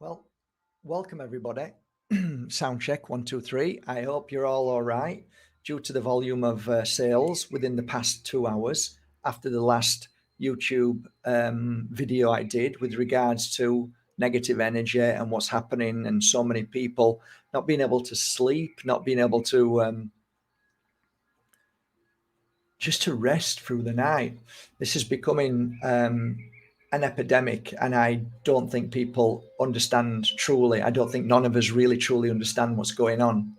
Well, welcome everybody. Sound check 1, 2, 3. I hope you're all right. Due to the volume of sales within the past 2 hours after the last YouTube video I did with regards to negative energy and what's happening, and so many people not being able to sleep, not being able to just to rest through the night. This is becoming an epidemic, and I don't think people understand truly. I don't think none of us really truly understand what's going on.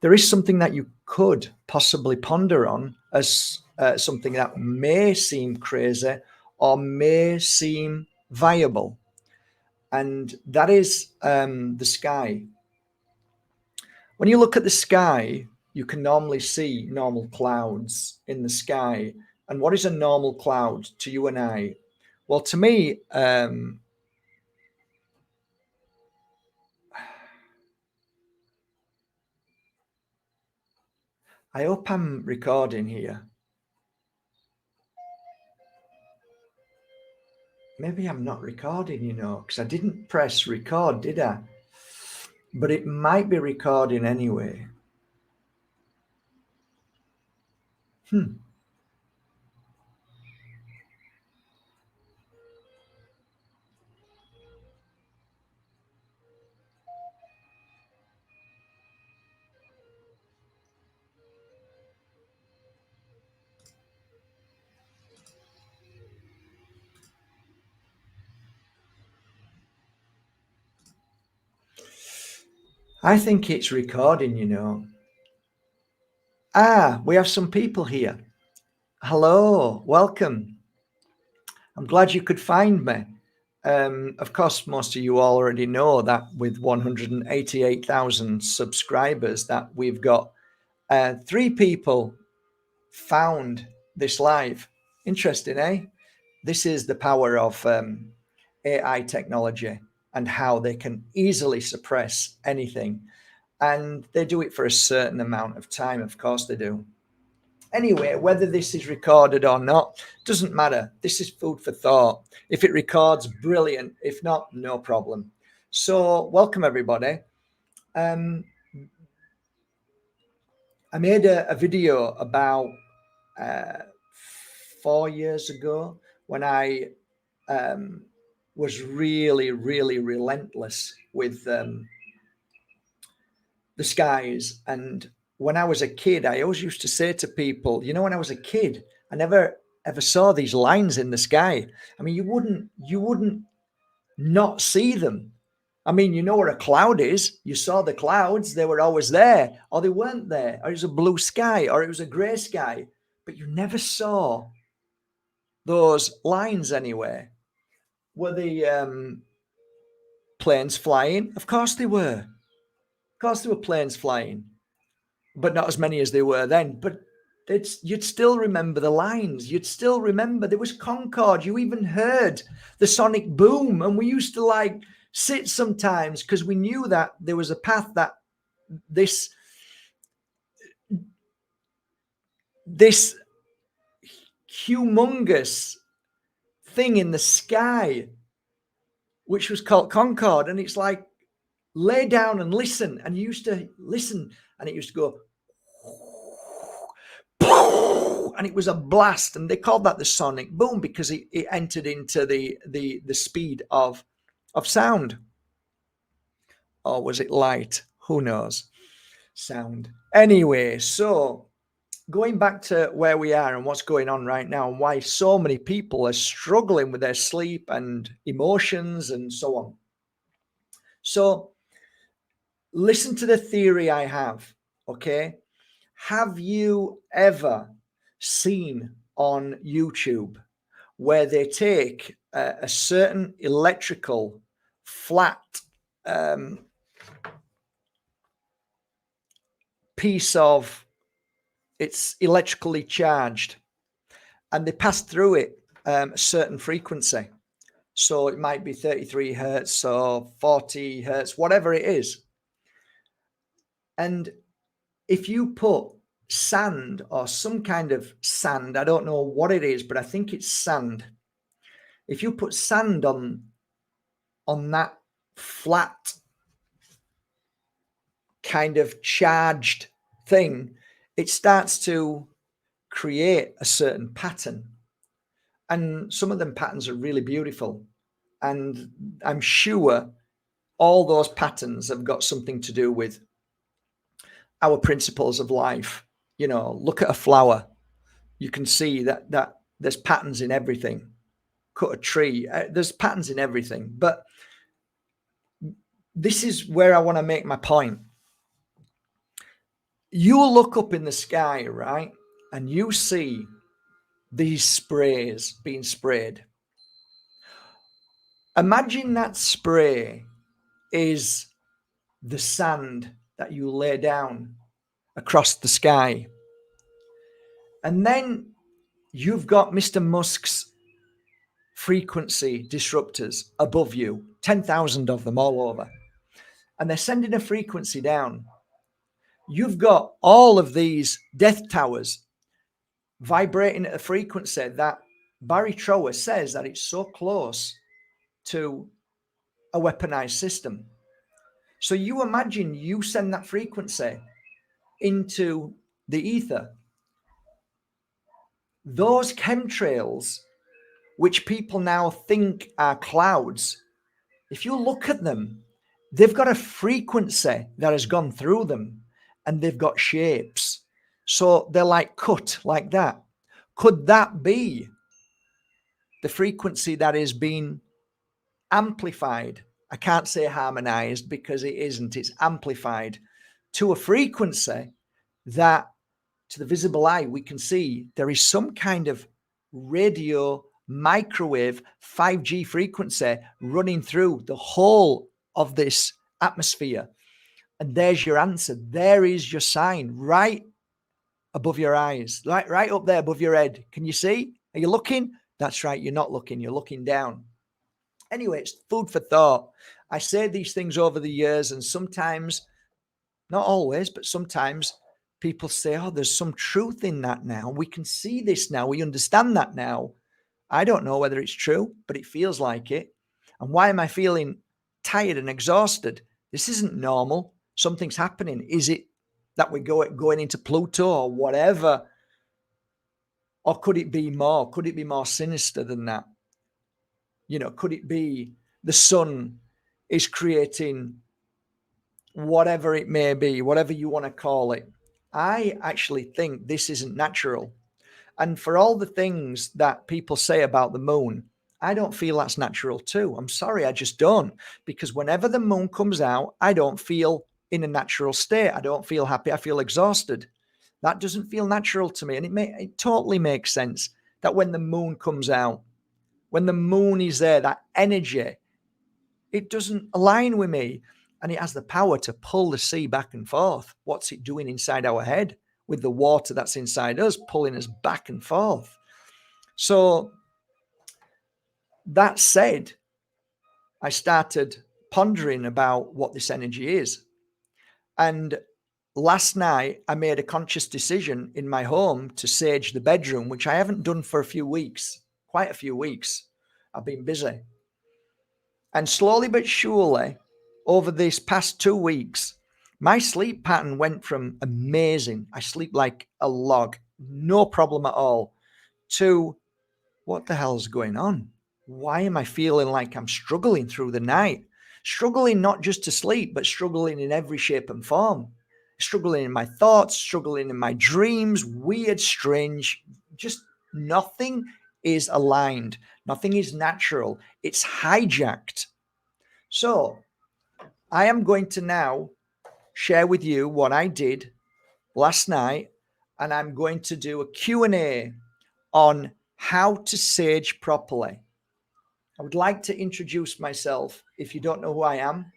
There is something that you could possibly ponder on as something that may seem crazy or may seem viable, and that is the sky. When you look at the sky, you can normally see normal clouds in the sky. And what is a normal cloud to you and I? Well, to me, I hope I'm recording here. Maybe I'm not recording, because I didn't press record, did I? But it might be recording anyway. I think it's recording. We have some people here. Hello, welcome. I'm glad you could find me. Of course, most of you already know that with 188,000 subscribers, that we've got 3 people found this live. Interesting, eh? This is the power of AI technology and how they can easily suppress anything. And they do it for a certain amount of time. Of course they do. Anyway, whether this is recorded or not doesn't matter. This is food for thought. If it records, brilliant. If not, no problem. So welcome everybody. I made a video about 4 years ago when I was really, really relentless with the skies. And when I was a kid, I always used to say to people, when I was a kid, I never ever saw these lines in the sky. I mean, you wouldn't not see them. I mean, you know where a cloud is. You saw the clouds, they were always there, or they weren't there, or it was a blue sky, or it was a gray sky, but you never saw those lines anywhere. Were the planes flying? Of course they were. Of course there were planes flying, but not as many as they were then. But you'd still remember the lines. You'd still remember there was Concorde. You even heard the sonic boom. And we used to sit sometimes because we knew that there was a path that this humongous thing in the sky, which was called Concorde. And it's like, lay down and listen. And you used to listen, and it used to go, and it was a blast, and they called that the sonic boom because it entered into the speed of sound. Or was it light? Who knows? Sound. Anyway, so going back to where we are and what's going on right now, and why so many people are struggling with their sleep and emotions and so on. So listen to the theory I have, okay? Have you ever seen on YouTube where they take a certain electrical flat piece of, it's electrically charged, and they pass through it a certain frequency? So it might be 33 hertz or 40 hertz, whatever it is. And if you put sand or some kind of sand, I don't know what it is, but I think it's sand. If you put sand on that flat, kind of charged thing, it starts to create a certain pattern. And some of them patterns are really beautiful. And I'm sure all those patterns have got something to do with our principles of life. You know, look at a flower. You can see that there's patterns in everything. Cut a tree, there's patterns in everything. But this is where I want to make my point. You look up in the sky, right? And you see these sprays being sprayed. Imagine that spray is the sand that you lay down across the sky. And then you've got Mr. Musk's frequency disruptors above you, 10,000 of them all over. And they're sending a frequency down. You've got all of these death towers vibrating at a frequency that Barry Trower says that it's so close to a weaponized system. So you imagine you send that frequency into the ether. Those chemtrails, which people now think are clouds, if you look at them, they've got a frequency that has gone through them and they've got shapes. So they're like cut like that. Could that be the frequency that is being amplified? I can't say harmonized because it isn't. It's amplified to a frequency that to the visible eye, we can see there is some kind of radio microwave 5G frequency running through the whole of this atmosphere. And there's your answer. There is your sign right above your eyes, right up there above your head. Can you see? Are you looking? That's right. You're not looking. You're looking down. Anyway, it's food for thought. I say these things over the years, and sometimes, not always, but sometimes people say, oh, there's some truth in that now. We can see this now. We understand that now. I don't know whether it's true, but it feels like it. And why am I feeling tired and exhausted? This isn't normal. Something's happening. Is it that we're going into Pluto or whatever? Or could it be more? Could it be more sinister than that? You know, could it be the sun is creating whatever it may be, whatever you want to call it? I actually think this isn't natural. And for all the things that people say about the moon, I don't feel that's natural too. I'm sorry, I just don't. Because whenever the moon comes out, I don't feel in a natural state. I don't feel happy. I feel exhausted. That doesn't feel natural to me. And it totally makes sense that when the moon comes out, when the moon is there, that energy, it doesn't align with me. And it has the power to pull the sea back and forth. What's it doing inside our head with the water that's inside us, pulling us back and forth? So that said, I started pondering about what this energy is. And last night, I made a conscious decision in my home to sage the bedroom, which I haven't done for a few weeks, quite a few weeks. I've been busy. And slowly but surely, over these past 2 weeks, my sleep pattern went from amazing, I sleep like a log, no problem at all, to what the hell's going on? Why am I feeling like I'm struggling through the night? Struggling not just to sleep, but struggling in every shape and form. Struggling in my thoughts, struggling in my dreams, weird, strange, just nothing is aligned. Nothing is natural. It's hijacked. So I am going to now share with you what I did last night, and I'm going to do a Q&A on how to sage properly. I would like to introduce myself if you don't know who I am.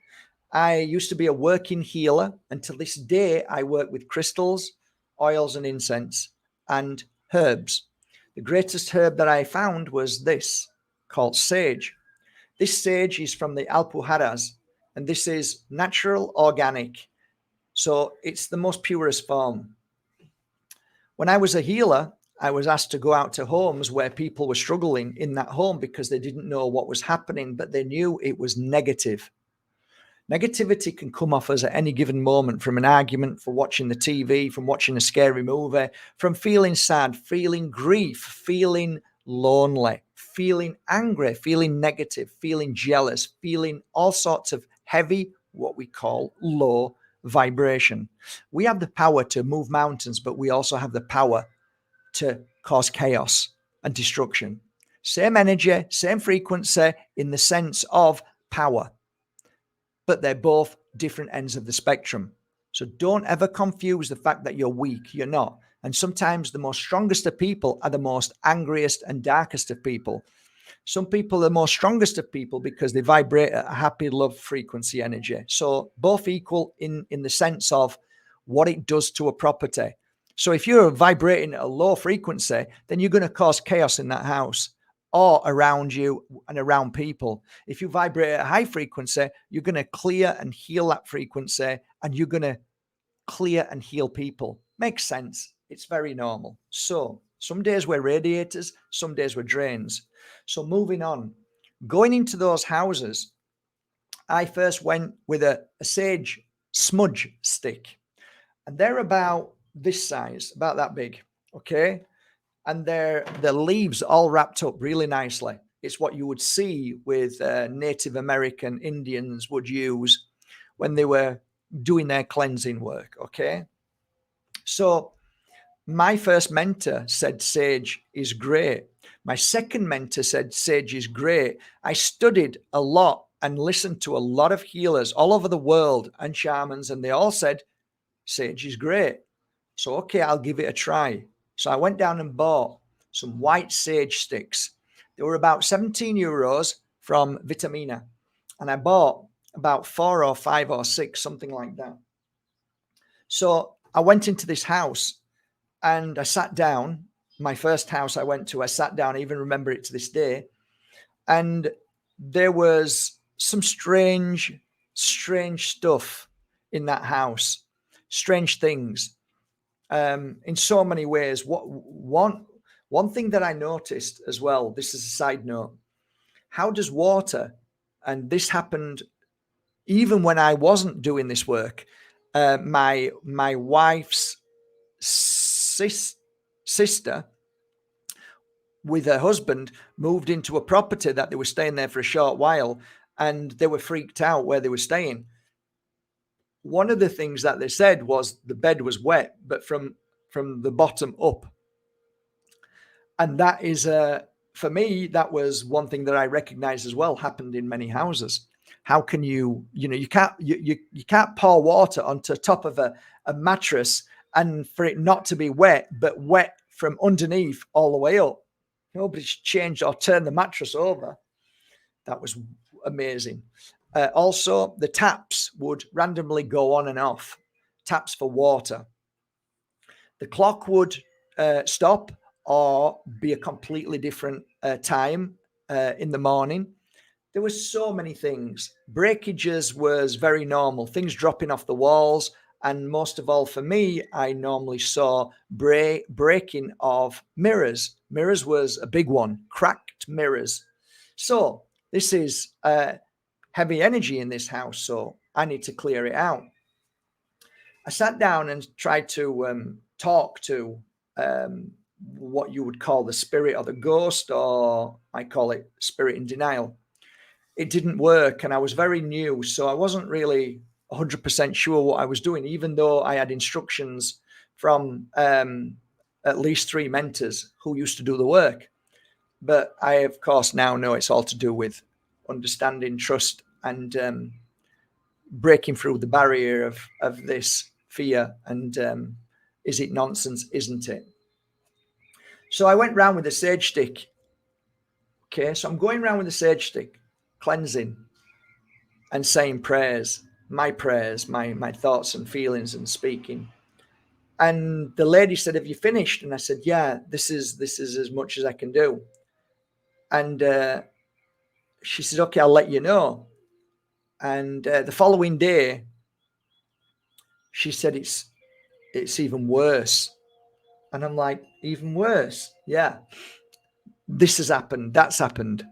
I used to be a working healer, and to this day, I work with crystals, oils, and incense, and herbs. The greatest herb that I found was this, called sage. This sage is from the Alpujarras, and this is natural, organic. So it's the most purest form. When I was a healer, I was asked to go out to homes where people were struggling in that home because they didn't know what was happening, but they knew it was negative. Negativity can come off us at any given moment, from an argument, from watching the TV, from watching a scary movie, from feeling sad, feeling grief, feeling lonely, feeling angry, feeling negative, feeling jealous, feeling all sorts of heavy, what we call low vibration. We have the power to move mountains, but we also have the power to cause chaos and destruction. Same energy, same frequency in the sense of power, but they're both different ends of the spectrum. So don't ever confuse the fact that you're weak. You're not. And sometimes the most strongest of people are the most angriest and darkest of people. Some people are more strongest of people because they vibrate at a happy love frequency energy. So both equal in the sense of what it does to a property. So if you're vibrating at a low frequency, then you're going to cause chaos in that house or around you and around people. If you vibrate at a high frequency, you're going to clear and heal that frequency, and you're going to clear and heal people. Makes sense. It's very normal. So some days we're radiators, some days we're drains. So moving on, going into those houses, I first went with a sage smudge stick, and they're about this size, about that big. Okay. And they're the leaves all wrapped up really nicely. It's what you would see with Native American Indians would use when they were doing their cleansing work. Okay. So my first mentor said sage is great. My second mentor said sage is great. I studied a lot and listened to a lot of healers all over the world and shamans, and they all said sage is great. So, okay, I'll give it a try. So I went down and bought some white sage sticks. They were about 17 euros from Vitamina. And I bought about 4 or 5 or 6, something like that. So I went into this house and I sat down. My first house I went to, I sat down, I even remember it to this day. And there was some strange stuff in that house, strange things. In so many ways. One thing that I noticed as well, this is a side note, how does water, and this happened even when I wasn't doing this work, my wife's sister with her husband moved into a property that they were staying there for a short while, and they were freaked out where they were staying. One of the things that they said was the bed was wet, but from the bottom up. And that is, for me, that was one thing that I recognized as well happened in many houses. How can you can't pour water onto top of a mattress and for it not to be wet, but wet from underneath all the way up. Nobody's changed or turned the mattress over. That was amazing. Also, the taps would randomly go on and off, taps for water. The clock would stop or be a completely different time in the morning. There were so many things. Breakages was very normal, things dropping off the walls. And most of all for me, I normally saw breaking of mirrors. Mirrors was a big one, cracked mirrors. So this is heavy energy in this house, so I need to clear it out. I sat down and tried to talk to what you would call the spirit or the ghost, or I call it spirit in denial. It didn't work, and I was very new, so I wasn't really 100% sure what I was doing, even though I had instructions from at least 3 mentors who used to do the work. But I, of course, now know it's all to do with understanding, trust, and breaking through the barrier of this fear. And is it nonsense? Isn't it? So I went round with a sage stick. Okay, so I'm going around with a sage stick, cleansing and saying prayers, my thoughts and feelings and speaking. And the lady said, "Have you finished?" And I said, "Yeah, this is as much as I can do." And she said, "Okay, I'll let you know." And the following day, she said, it's even worse. And I'm like, even worse? Yeah. This has happened. That's happened.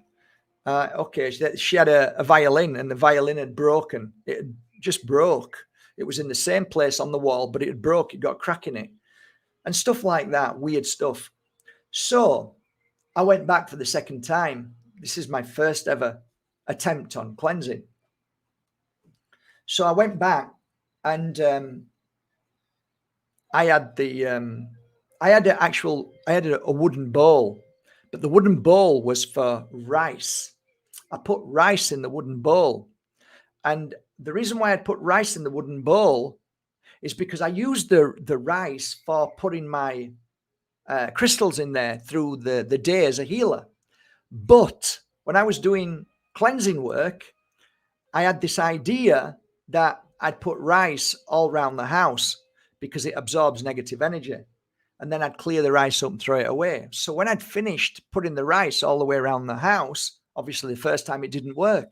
Okay, she had a violin, and the violin had broken. It had just broke. It was in the same place on the wall, but it had broke. It got a crack in it, and stuff like that, weird stuff. So I went back for the second time. This is my first ever attempt on cleansing. So I went back, and I had a wooden bowl, but the wooden bowl was for rice. I put rice in the wooden bowl. And the reason why I put rice in the wooden bowl is because I used the rice for putting my crystals in there through the day as a healer. But when I was doing cleansing work, I had this idea that I'd put rice all around the house because it absorbs negative energy. And then I'd clear the rice up and throw it away. So when I'd finished putting the rice all the way around the house, obviously the first time it didn't work.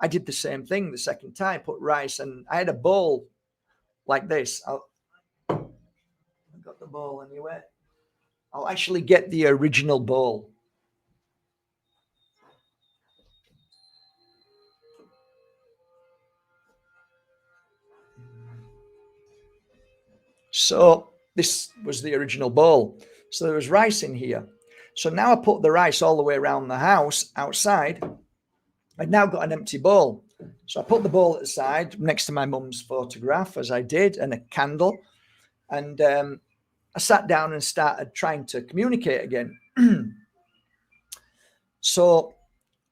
I did the same thing the second time, put rice, and I had a bowl like this. I've got the bowl anyway. I'll actually get the original bowl. So this was the original bowl. So there was rice in here. So now I put the rice all the way around the house outside. I'd now got an empty bowl. So I put the bowl at the side next to my mum's photograph, as I did, and a candle. And I sat down and started trying to communicate again. So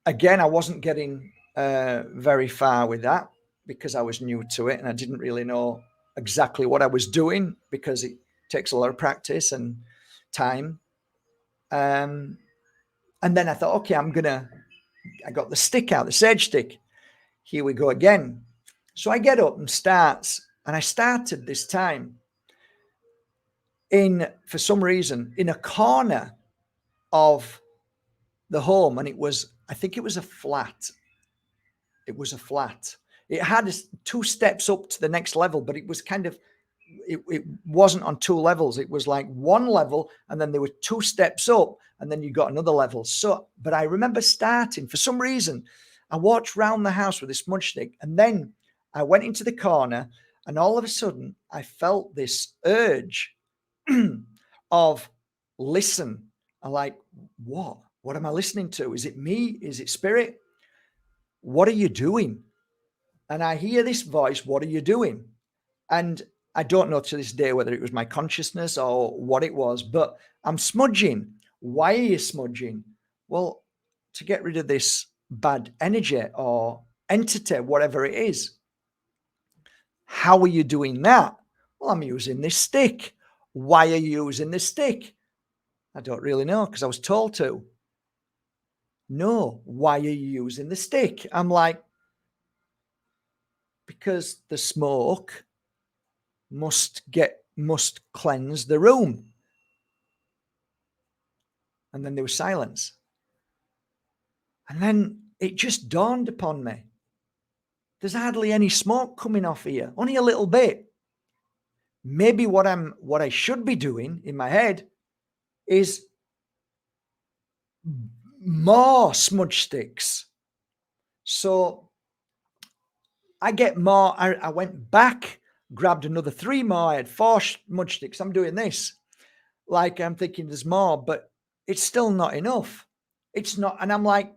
again, I wasn't getting very far with that because I was new to it and I didn't really know exactly what I was doing because it takes a lot of practice and time. And then I thought, okay, I got the stick out, the sage stick. Here we go again. So I get up and I started this time for some reason, in a corner of the home. And I think it was a flat. It was a flat. It had 2 steps up to the next level, but it was kind of, it wasn't on 2 levels. It was like 1 level, and then there were 2 steps up, and then you got another level. So, but I remember starting, for some reason, I walked around the house with this smudge stick, and then I went into the corner, and all of a sudden I felt this urge of listen. I'm like, what? What am I listening to? Is it me? Is it spirit? What are you doing? And I hear this voice, what are you doing? And I don't know to this day whether it was my consciousness or what it was, but I'm smudging. Why are you smudging? Well, to get rid of this bad energy or entity, whatever it is. How are you doing that? Well, I'm using this stick. Why are you using this stick? I don't really know because I was told to. No, why are you using the stick? I'm like, because the smoke must cleanse the room. And then there was silence. And then it just dawned upon me. There's hardly any smoke coming off here, only a little bit. Maybe what I should be doing in my head is more smudge sticks. So I get more. I went back, grabbed another 3 more. I had 4 smudge sticks. I'm doing this. Like I'm thinking there's more, but it's still not enough. It's not. And I'm like,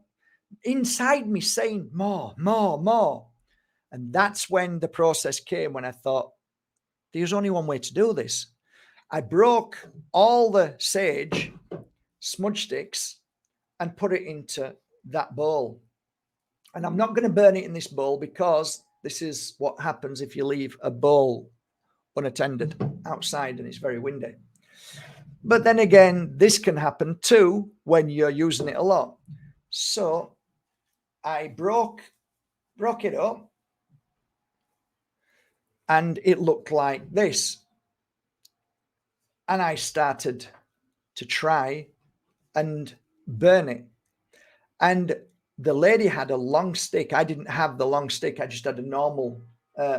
inside me saying more, more, more. And that's when the process came, when I thought, there's only one way to do this. I broke all the sage smudge sticks and put it into that bowl. And I'm not going to burn it in this bowl because this is what happens if you leave a bowl unattended outside and it's very windy. But then again, this can happen too when you're using it a lot. So I broke it up and it looked like this. And I started to try and burn it. And the lady had a long stick. I didn't have the long stick. I just had a normal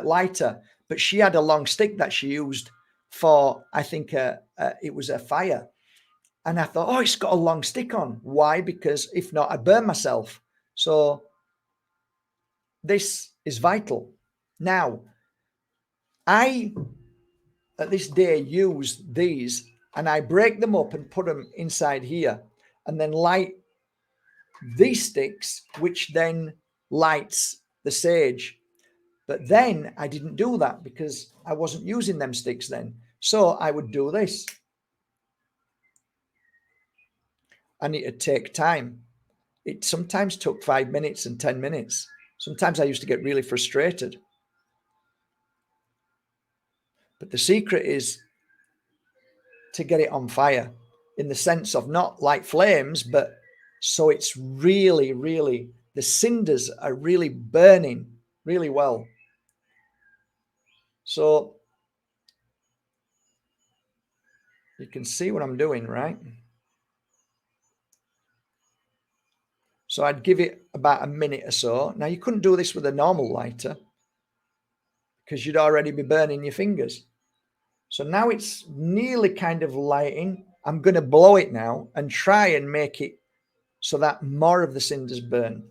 lighter. But she had a long stick that she used for, I think it was a fire. And I thought, oh, it's got a long stick on. Why? Because if not, I'd burn myself. So this is vital. Now, I, at this day, use these and I break them up and put them inside here and then light these sticks, which then lights the sage. But then I didn't do that because I wasn't using them sticks then. So I would do this. And it'd take time. It sometimes took 5 minutes and 10 minutes. Sometimes I used to get really frustrated. But the secret is to get it on fire in the sense of not like flames, but so it's really, really, the cinders are really burning really well. So you can see what I'm doing, right? So I'd give it about a minute or so. Now you couldn't do this with a normal lighter because you'd already be burning your fingers. So now it's nearly kind of lighting. I'm going to blow it now and try and make it so that more of the cinders burn.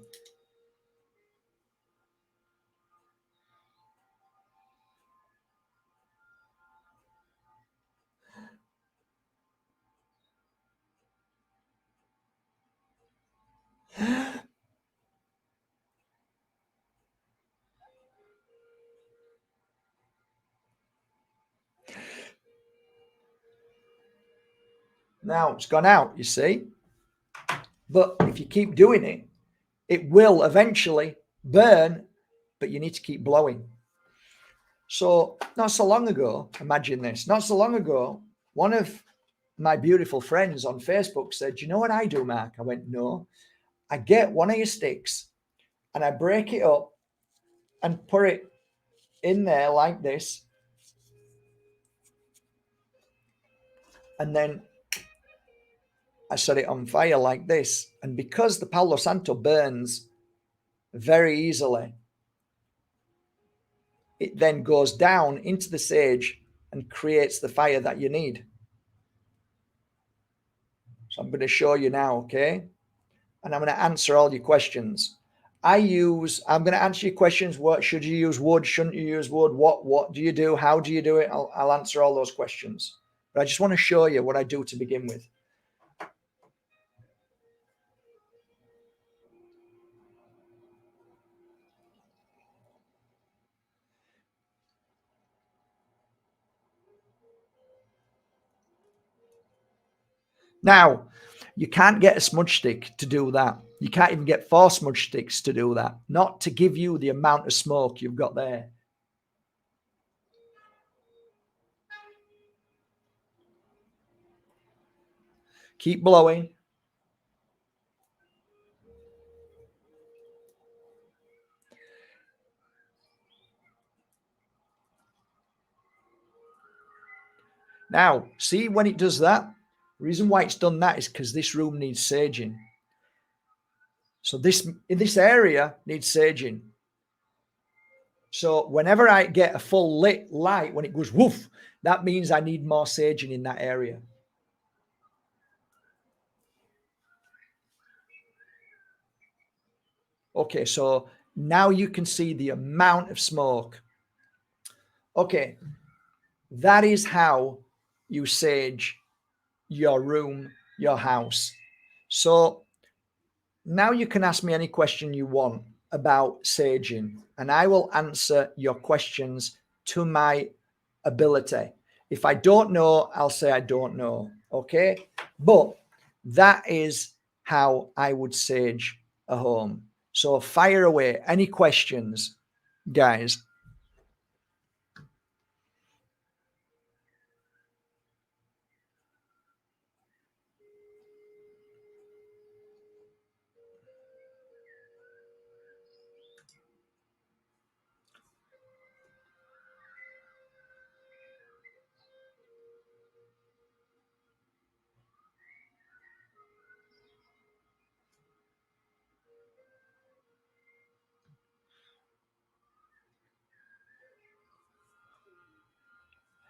Now it's gone out, you see. But if you keep doing it, it will eventually burn, but you need to keep blowing. So not so long ago, imagine this, not so long ago, one of my beautiful friends on Facebook said, "Do you know what I do, Mark?" I went, "No." I get one of your sticks and I break it up and put it in there like this. And then I set it on fire like this. And because the Palo Santo burns very easily, it then goes down into the sage and creates the fire that you need. So I'm going to show you now, okay? And I'm going to answer all your questions. I'm going to answer your questions. What should you use wood? Shouldn't you use wood? What do you do? How do you do it? I'll answer all those questions. But I just want to show you what I do to begin with. Now, you can't get a smudge stick to do that. You can't even get 4 smudge sticks to do that. Not to give you the amount of smoke you've got there. Keep blowing. Now, see when it does that? The reason why it's done that is because this room needs saging. So this area needs saging. So whenever I get a full lit light, when it goes woof, that means I need more saging in that area. Okay, so now you can see the amount of smoke. Okay, that is how you sage your room, your house. So now you can ask me any question you want about saging, and I will answer your questions to my ability. If I don't know, I'll say I don't know. Okay. But that is how I would sage a home. So fire away. Any questions, guys?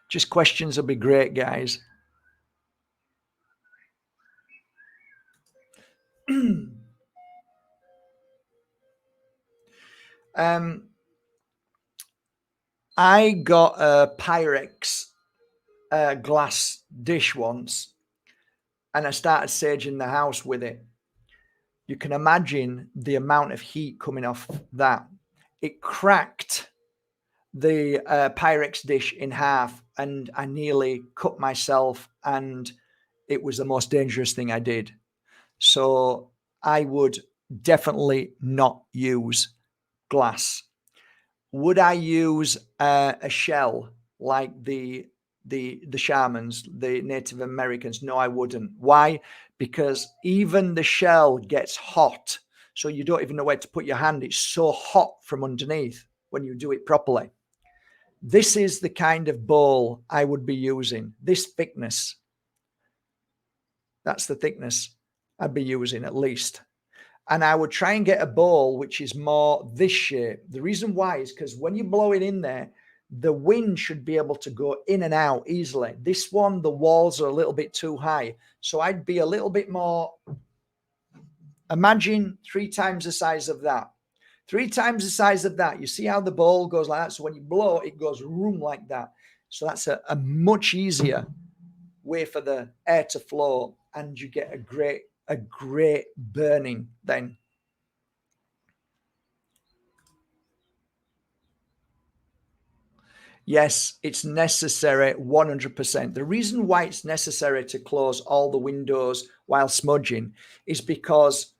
Just questions will be great, guys. I got a Pyrex glass dish once, and I started saging the house with it. You can imagine the amount of heat coming off that. It cracked the Pyrex dish in half, and I nearly cut myself, and it was the most dangerous thing I did. So I would definitely not use glass. Would I use a shell like the shamans, the Native Americans? No, I wouldn't. Why? Because even the shell gets hot, so you don't even know where to put your hand. It's so hot from underneath when you do it properly. This is the kind of bowl I would be using. This thickness. That's the thickness I'd be using at least. And I would try and get a bowl which is more this shape. The reason why is because when you blow it in there, the wind should be able to go in and out easily. This one, the walls are a little bit too high. So I'd be a little bit more, imagine 3 times the size of that. 3 times the size of that. You see how the bowl goes like that? So when you blow, it goes room like that. So that's a much easier way for the air to flow, and you get a great burning then. Yes, it's necessary 100%. The reason why it's necessary to close all the windows while smudging is because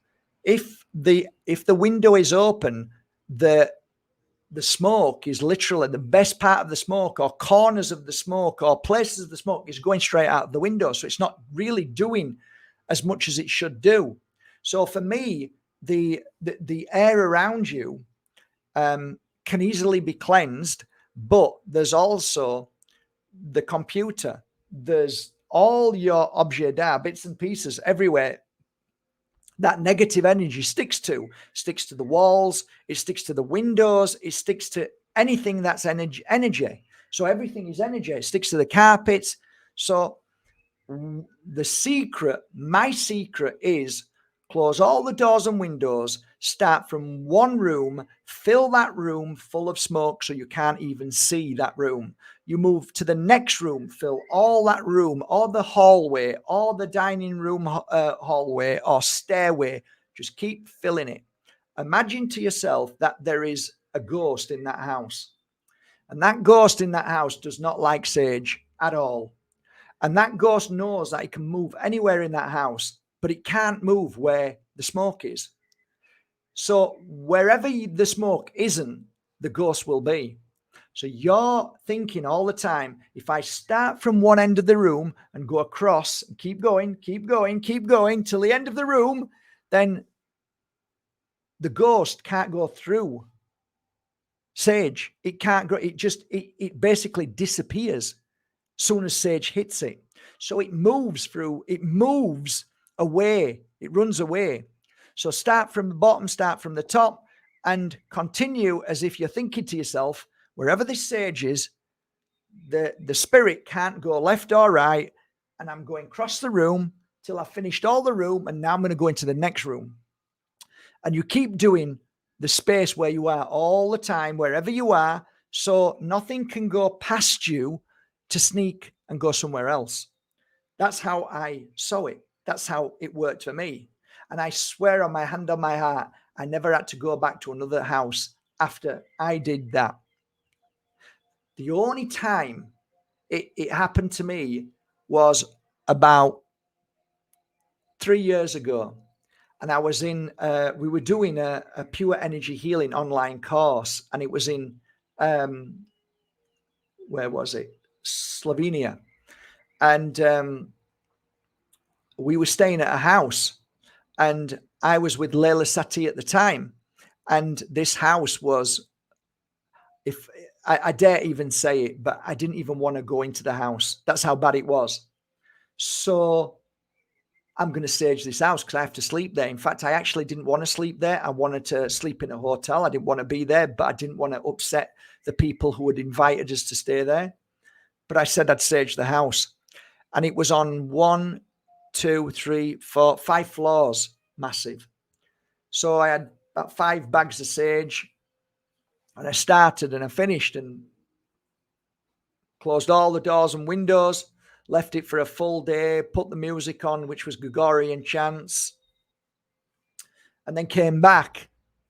if the window is open, the smoke is literally the best part of the smoke, or corners of the smoke, or places of the smoke is going straight out of the window. So it's not really doing as much as it should do. So for me, the air around you can easily be cleansed, but there's also the computer. There's all your objet d'art, bits and pieces everywhere that negative energy sticks to the walls, it sticks to the windows, it sticks to anything that's energy. So everything is energy. It sticks to the carpets. So the secret, my secret is close all the doors and windows, start from one room, fill that room full of smoke so you can't even see that room. You move to the next room, fill all that room, or the hallway, or the dining room hallway, or stairway. Just keep filling it. Imagine to yourself that there is a ghost in that house. And that ghost in that house does not like sage at all. And that ghost knows that it can move anywhere in that house, but it can't move where the smoke is. So wherever the smoke isn't, the ghost will be. So you're thinking all the time, if I start from one end of the room and go across and keep going till the end of the room, then the ghost can't go through sage. It can't go. It basically disappears soon as sage hits it. So it moves away, it runs away. So start from the bottom, start from the top, and continue as if you're thinking to yourself, wherever this sage is, the spirit can't go left or right, and I'm going across the room till I've finished all the room, and now I'm going to go into the next room. And you keep doing the space where you are all the time, wherever you are, so nothing can go past you to sneak and go somewhere else. That's how I saw it. That's how it worked for me. And I swear on my hand on my heart, I never had to go back to another house after I did that. The only time it happened to me was about 3 years ago. And I was we were doing a pure energy healing online course, and it was in, where was it? Slovenia. And we were staying at a house, and I was with Leila Sati at the time. And this house was, if I dare even say it, but I didn't even want to go into the house. That's how bad it was. So I'm going to sage this house because I have to sleep there. In fact, I actually didn't want to sleep there. I wanted to sleep in a hotel. I didn't want to be there, but I didn't want to upset the people who had invited us to stay there. But I said I'd sage the house. And it was on 1, 2, 3, 4, 5 floors, massive. So I had about 5 bags of sage, and I started and I finished, and Closed all the doors and windows, left it for a full day, put the music on, which was Gregorian chants, and then came back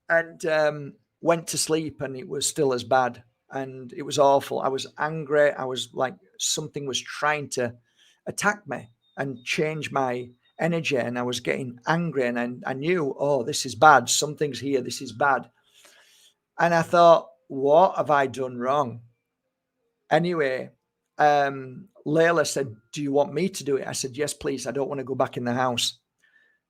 and went to sleep, and it was still as bad. And it was awful. I was angry. I was like something was trying to attack me and change my energy. And I was getting angry, and I knew, oh, this is bad. Something's here. This is bad. And I thought, what have I done wrong? Anyway, Layla said, do you want me to do it? I said, yes, please. I don't want to go back in the house.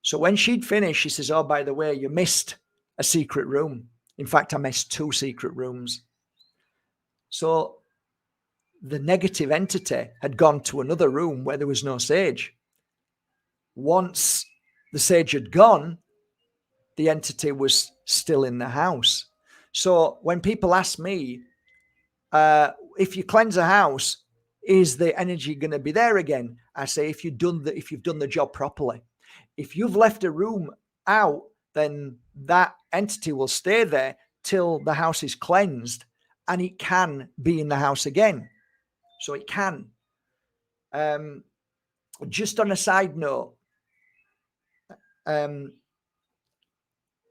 So when she'd finished, she says, oh, by the way, you missed a secret room. In fact, I missed 2 secret rooms. So the negative entity had gone to another room where there was no sage. Once the sage had gone, the entity was still in the house. So when people ask me, if you cleanse a house, is the energy going to be there again? I say, if you've done the job properly. If you've left a room out, then that entity will stay there till the house is cleansed, and it can be in the house again. So it can. Just on a side note,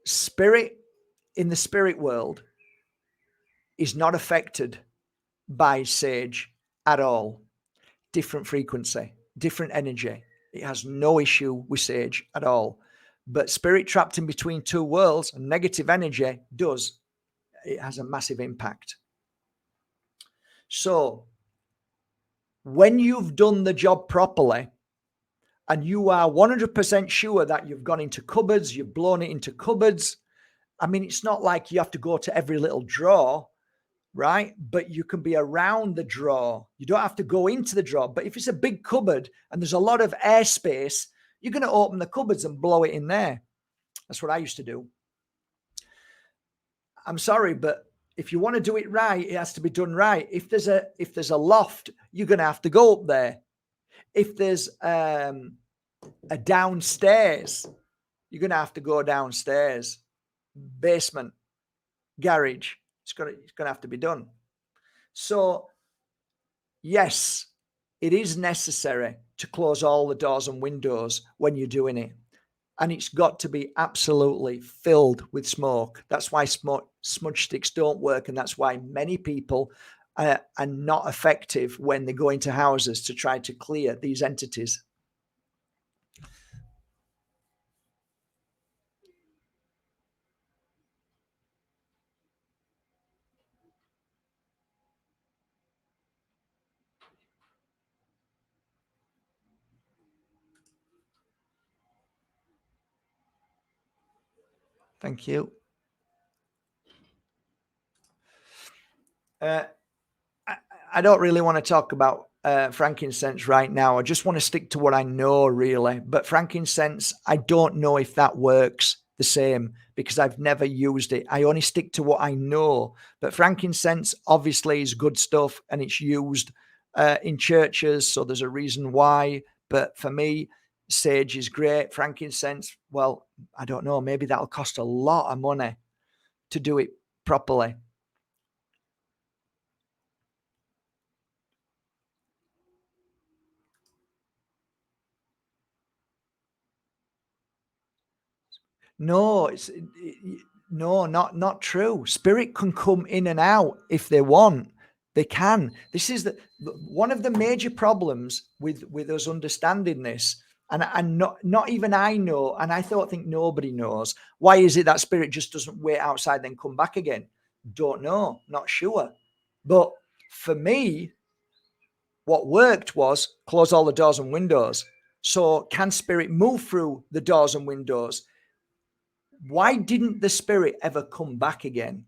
spirit in the spirit world is not affected by sage at all. Different frequency, different energy. It has no issue with sage at all. But spirit trapped in between 2 worlds, and negative energy does. It has a massive impact. So when you've done the job properly and you are 100% sure that you've gone into cupboards, you've blown it into cupboards, I mean, it's not like you have to go to every little drawer, right? But you can be around the drawer. You don't have to go into the drawer. But if it's a big cupboard and there's a lot of airspace, you're going to open the cupboards and blow it in there. That's what I used to do. I'm sorry, but if you want to do it right, it has to be done right. If there's a loft, you're going to have to go up there. If there's a downstairs, you're going to have to go downstairs. Basement, garage, it's going to have to be done. So yes, it is necessary to close all the doors and windows when you're doing it. And it's got to be absolutely filled with smoke. That's why smudge sticks don't work. And that's why many people are not effective when they go into houses to try to clear these entities. Thank you. I don't really want to talk about frankincense right now. I just want to stick to what I know, really. But frankincense, I don't know if that works the same because I've never used it. I only stick to what I know. But frankincense obviously is good stuff, and it's used in churches, so there's a reason why. But for me, sage is great. Frankincense, well, I don't know. Maybe that'll cost a lot of money to do it properly. No, no, not true. Spirit can come in and out if they want. They can. This is one of the major problems with us understanding this, and not even I know, and I think nobody knows. Why is it that spirit just doesn't wait outside then come back again? Don't know, not sure. But for me, what worked was close all the doors and windows. So can spirit move through the doors and windows? Why didn't the spirit ever come back again?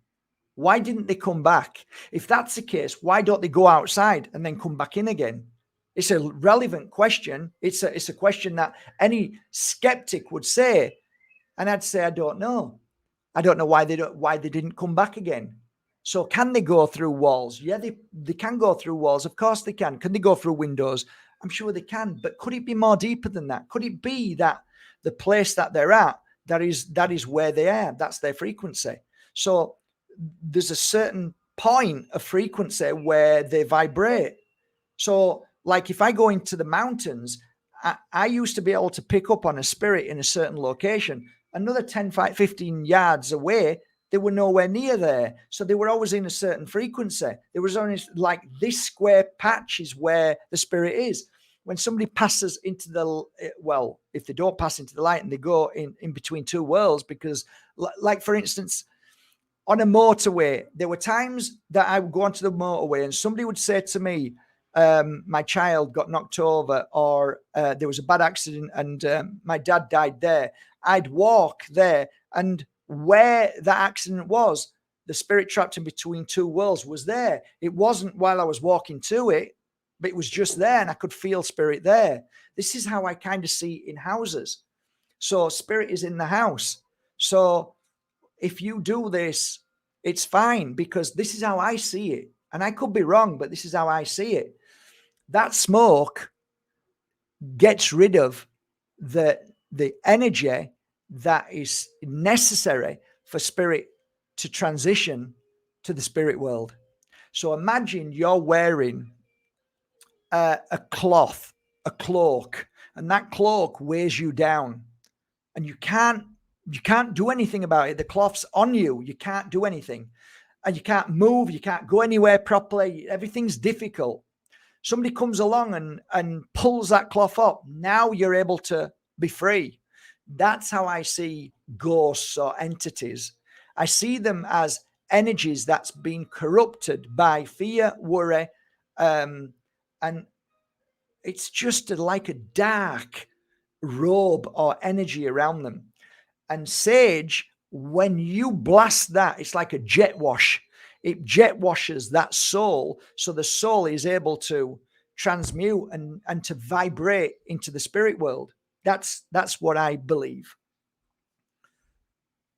Why didn't they come back? If that's the case, why don't they go outside and then come back in again? It's a relevant question. It's a question that any skeptic would say. And I'd say, I don't know. I don't know why they didn't come back again. So can they go through walls? Yeah, they can go through walls. Of course they can. Can they go through windows? I'm sure they can. But could it be more deeper than that? Could it be that the place that they're at, that is where they are? That's their frequency. So there's a certain point of frequency where they vibrate. So, like if I go into the mountains, I used to be able to pick up on a spirit in a certain location. Another 10, 15 yards away, they were nowhere near there. So they were always in a certain frequency. There was only like this square patch is where the spirit is. When somebody passes into the, well, if they don't pass into the light and they go in between two worlds, because like for instance, on a motorway, there were times that I would go onto the motorway and somebody would say to me, my child got knocked over, or there was a bad accident and my dad died there. I'd walk there, and where that accident was, the spirit trapped in between two worlds was there. It wasn't while I was walking to it, but it was just there and I could feel spirit there. This is how I kind of see in houses. So spirit is in the house. So if you do this, it's fine, because this is how I see it. And I could be wrong, but this is how I see it. That smoke gets rid of the energy that is necessary for spirit to transition to the spirit world. So imagine you're wearing a cloth, a cloak, and that cloak weighs you down, and you can't do anything about it. The cloth's on you. You can't do anything. And you can't move. You can't go anywhere properly. Everything's difficult. Somebody comes along and pulls that cloth up. Now you're able to be free. That's how I see ghosts or entities. I see them as energies that's been corrupted by fear, worry, and it's just like a dark robe or energy around them. And sage, when you blast that, it's like a jet wash. It jet washes that soul, so the soul is able to transmute and to vibrate into the spirit world. That's what I believe.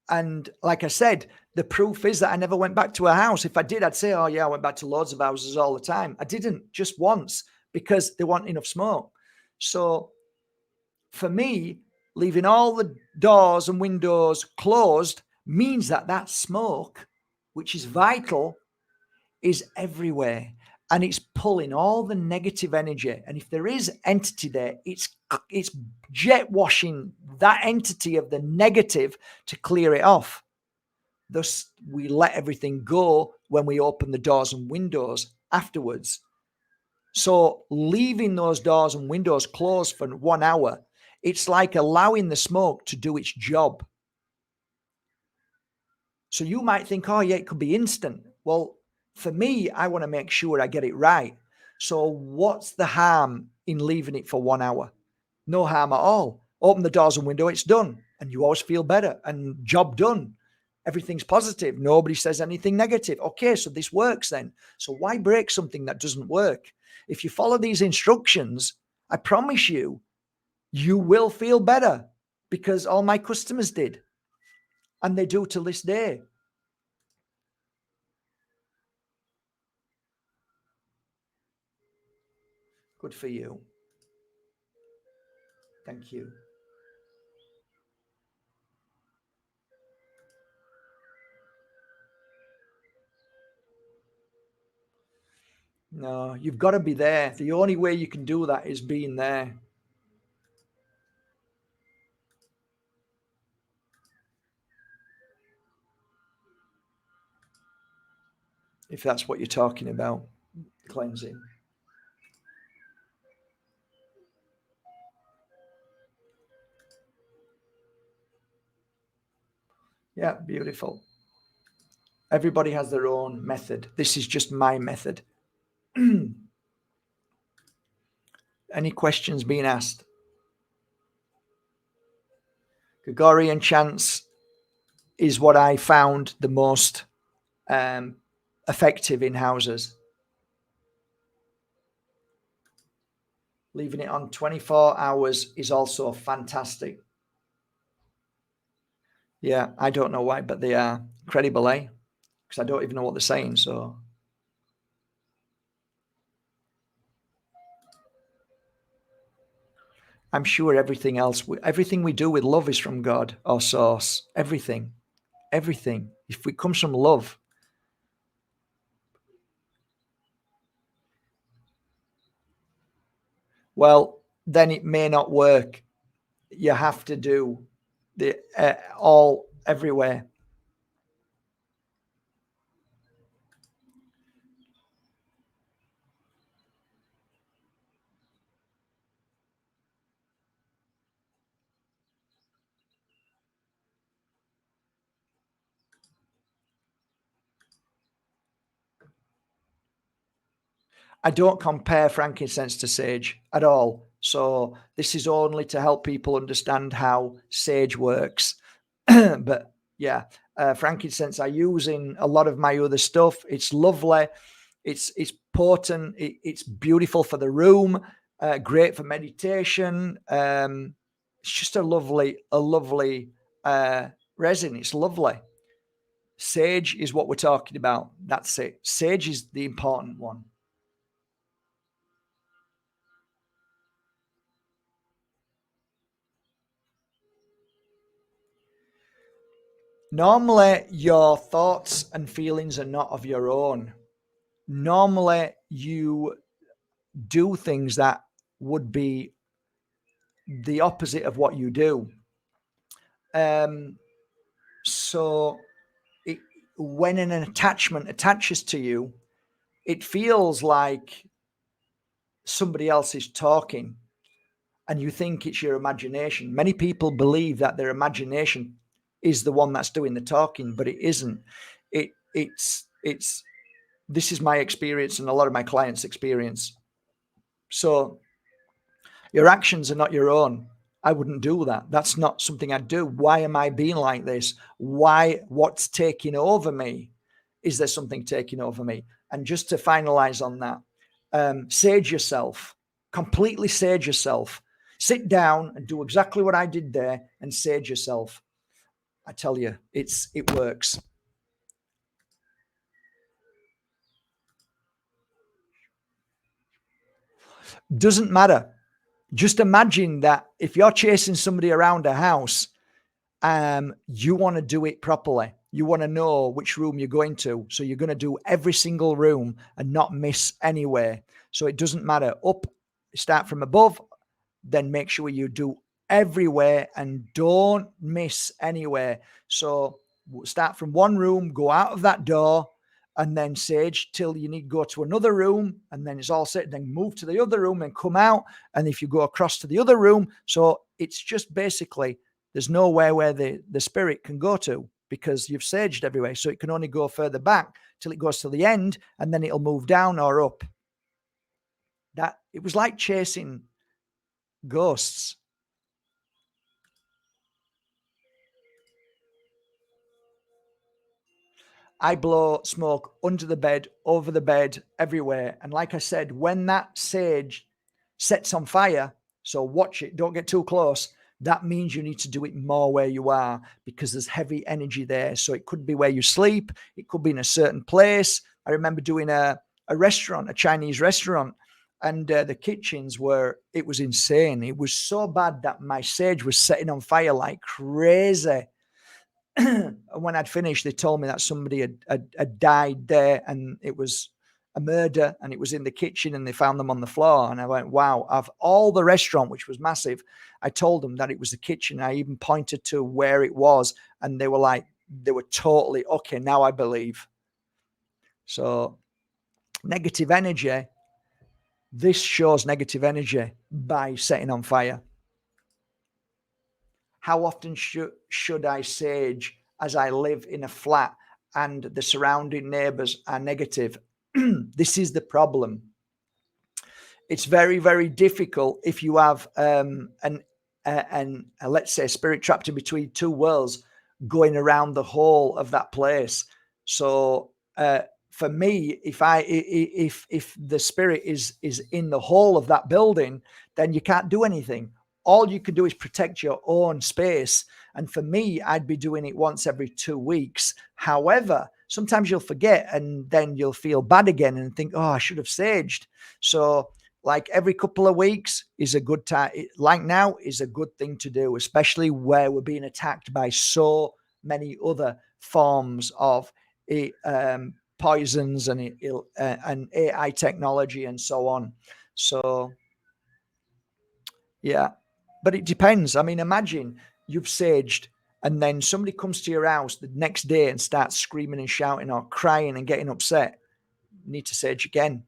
And like I said, the proof is that I never went back to a house. If I did, I'd say, oh yeah, I went back to loads of houses all the time. I didn't, just once, because there wasn't enough smoke. So for me, leaving all the doors and windows closed means that that smoke, which is vital, is everywhere, and it's pulling all the negative energy. And if there is entity there, it's jet washing that entity of the negative to clear it off. Thus, we let everything go when we open the doors and windows afterwards. So leaving those doors and windows closed for 1 hour, it's like allowing the smoke to do its job. So you might think, oh yeah, it could be instant. Well, for me, I want to make sure I get it right. So what's the harm in leaving it for 1 hour? No harm at all. Open the doors and window, it's done. And you always feel better, and job done. Everything's positive. Nobody says anything negative. Okay, so this works then. So why break something that doesn't work? If you follow these instructions, I promise you, you will feel better, because all my customers did. And they do to this day. Good for you. Thank you. No, you've got to be there. The only way you can do that is being there. If that's what you're talking about, cleansing. Yeah, beautiful. Everybody has their own method. This is just my method. Any questions being asked? Gregorian chants is what I found the most effective in houses. Leaving it on 24 hours is also fantastic. Yeah, I don't know why, but they are credible, eh? Because I don't even know what they're saying. So I'm sure everything else, everything we do with love is from God or source. Everything. If it comes from love. well, then it may not work. You have to do the all everywhere. I don't compare frankincense to sage at all. So this is only to help people understand how sage works. But yeah, frankincense I use in a lot of my other stuff. It's lovely. It's potent. It's beautiful for the room. Great for meditation. It's just a lovely resin. It's lovely. Sage is what we're talking about. That's it. Sage is the important one. Normally, your thoughts and feelings are not of your own. Normally, you do things that would be the opposite of what you do. Um, so, it, when an attachment attaches to you, it feels like somebody else is talking and you think it's your imagination. Many people believe that their imagination is the one that's doing the talking, but it isn't. It's this is my experience and a lot of my clients' experience. So your actions are not your own. I wouldn't do that. That's not something I'd do. Why am I being like this? Why? What's taking over me? Is there something taking over me? And just to finalize on that, sage yourself, completely sage yourself. Sit down and do exactly what I did there and sage yourself. I tell you, it works. Doesn't matter. Just imagine that if you're chasing somebody around a house, you want to do it properly. You want to know which room you're going to. So you're going to do every single room and not miss anywhere. So it doesn't matter. Up, start from above, then make sure you do everywhere and don't miss anywhere. So start from one room, go out of that door, and then sage till you need to go to another room, and then it's all set. Then move to the other room and come out. And if you go across to the other room, so it's just basically there's nowhere where the spirit can go to because you've saged everywhere. So it can only go further back till it goes to the end, and then it'll move down or up. That it was like chasing ghosts. I blow smoke under the bed, over the bed, everywhere. And like I said, when that sage sets on fire, so watch it, don't get too close. That means you need to do it more where you are because there's heavy energy there. So it could be where you sleep, it could be in a certain place. I remember doing a restaurant, a Chinese restaurant, and the kitchens were, it was insane. It was so bad that my sage was setting on fire like crazy. And when I'd finished, they told me that somebody had died there and it was a murder and it was in the kitchen and they found them on the floor. And I went, wow, of all the restaurant, which was massive, I told them that it was the kitchen. I even pointed to where it was and they were like, they were totally okay. Now I believe. So negative energy, this shows negative energy by setting on fire. How often should I sage as I live in a flat and the surrounding neighbors are negative? This is the problem. It's very, very difficult if you have let's say a spirit trapped in between two worlds going around the whole of that place. So for me, if the spirit is in the whole of that building, then you can't do anything. All you can do is protect your own space. And for me, I'd be doing it once every 2 weeks. However, sometimes you'll forget and then you'll feel bad again and think, oh, I should have saged. So like every couple of weeks is a good time. Like now is a good thing to do, especially where we're being attacked by so many other forms of poisons and AI technology and so on. So Yeah. But it depends. I mean, imagine you've saged and then somebody comes to your house the next day and starts screaming and shouting or crying and getting upset. You need to sage again.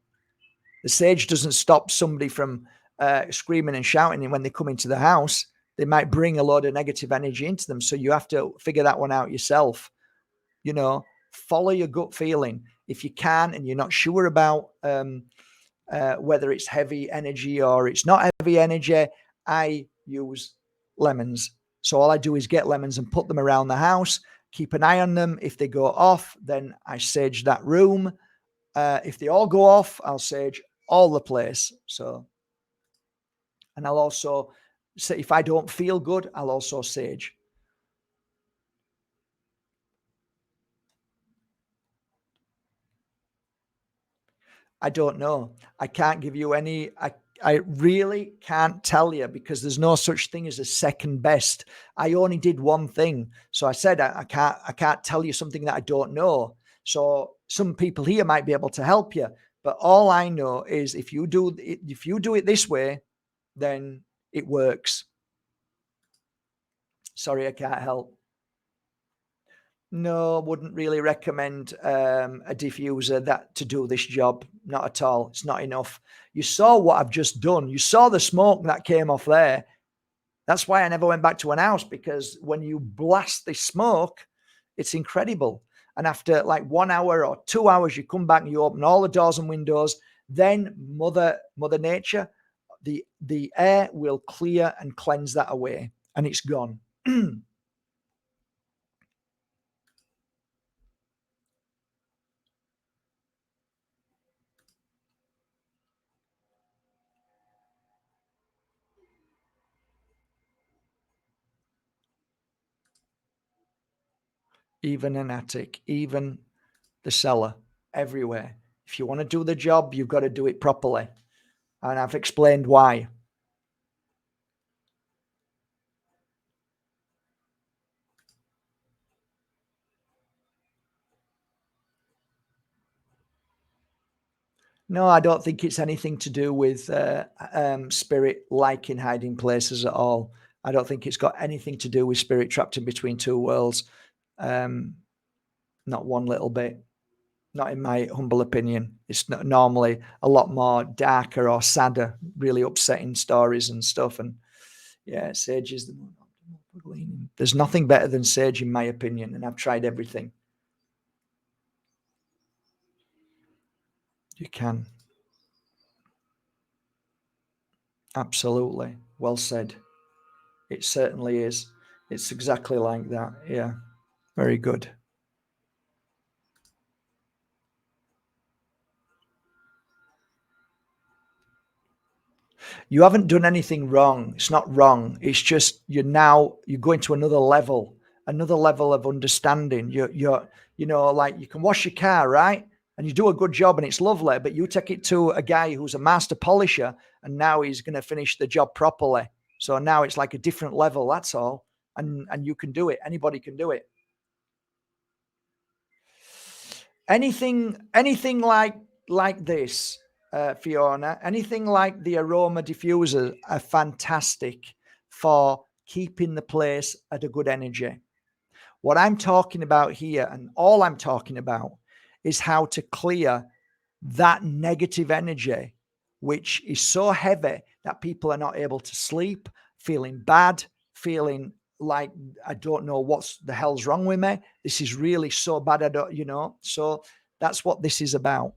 The sage doesn't stop somebody from screaming and shouting, and when they come into the house, they might bring a lot of negative energy into them. So you have to figure that one out yourself. You know, follow your gut feeling. If you can and you're not sure about whether it's heavy energy or it's not heavy energy, I use lemons. So all I do is get lemons and put them around the house, keep an eye on them. If they go off, then I sage that room. If they all go off, I'll sage all the place. So, and I'll also say, if I don't feel good, I'll also sage. I don't know. I can't give you any. I really can't tell you because there's no such thing as a second best. I only did one thing, so I said I can't tell you something that I don't know. So some people here might be able to help you, but all I know is if you do it this way, then it works. Sorry, I can't help. No, wouldn't really recommend a diffuser that to do this job. Not at all. It's not enough. You saw what I've just done. You saw the smoke that came off there. That's why I never went back to an house because when you blast the smoke, it's incredible. And after like 1 hour or 2 hours, you come back and you open all the doors and windows. Then Mother Nature, the air will clear and cleanse that away, and it's gone. Even an attic, even the cellar, everywhere. If you want to do the job, you've got to do it properly. And I've explained why. No, I don't think it's anything to do with spirit liking hiding places at all. I don't think it's got anything to do with spirit trapped in between two worlds. Um, Not one little bit. Not in my humble opinion. It's not normally a lot more darker or sadder, really upsetting stories and stuff. And yeah, sage is the there's nothing better than sage in my opinion, and I've tried everything. You can. Absolutely. Well said. It certainly is. It's exactly like that. Yeah. Very good. You haven't done anything wrong. It's not wrong. It's just you're going to another level of understanding. Like you can wash your car, right? And you do a good job and it's lovely, but you take it to a guy who's a master polisher and now he's going to finish the job properly. So now it's like a different level. That's all. And you can do it. Anybody can do it. Anything like this, Fiona, anything like the aroma diffusers are fantastic for keeping the place at a good energy. What I'm talking about here, and all I'm talking about, is how to clear that negative energy, which is so heavy that people are not able to sleep, feeling bad, feeling like I don't know what's the hell's wrong with me. This is really so bad. I don't. So that's what this is about.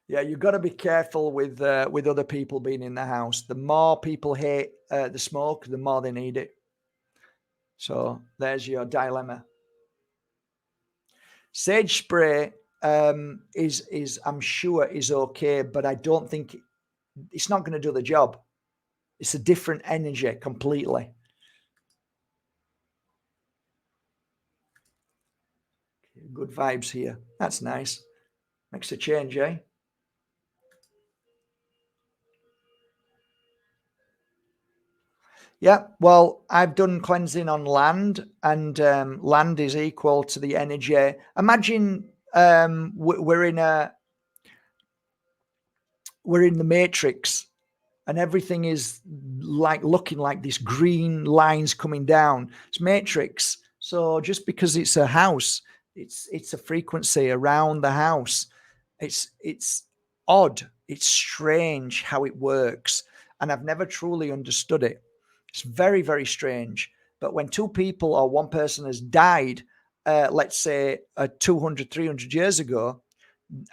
Yeah, you've got to be careful with other people being in the house. The more people hate the smoke, the more they need it. So there's your dilemma. Sage spray is I'm sure is okay, but I don't think it's not going to do the job. It's a different energy completely. Good vibes here. That's nice. Makes a change, eh? Yeah. Well, I've done cleansing on land, and land is equal to the energy. Imagine we're in the matrix, and everything is like looking like these green lines coming down. It's matrix. So just because it's a house, it's a frequency around the house. It's odd. It's strange how it works, and I've never truly understood it. It's very, very strange. But when two people or one person has died, let's say 200, 300 years ago,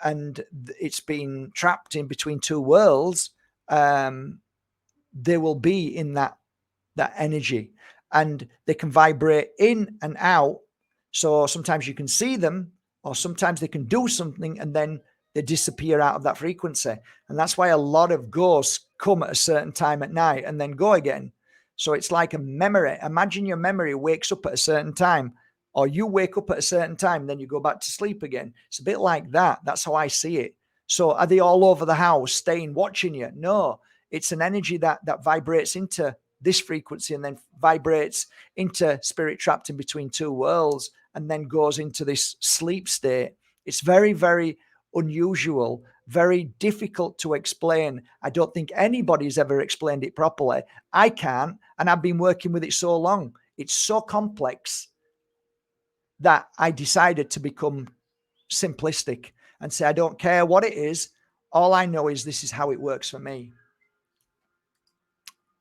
and it's been trapped in between two worlds, um, they will be in that energy, and they can vibrate in and out. So sometimes you can see them, or sometimes they can do something and then they disappear out of that frequency. And that's why a lot of ghosts come at a certain time at night and then go again. So it's like a memory. Imagine your memory wakes up at a certain time, or you wake up at a certain time, then you go back to sleep again. It's a bit like that. That's how I see it. So are they all over the house staying watching you? No, it's an energy that vibrates into this frequency and then vibrates into spirit trapped in between two worlds and then goes into this sleep state. It's very, very unusual, very difficult to explain. I don't think anybody's ever explained it properly. I can't, and I've been working with it so long. It's so complex that I decided to become simplistic and say, I don't care what it is. All I know is this is how it works for me.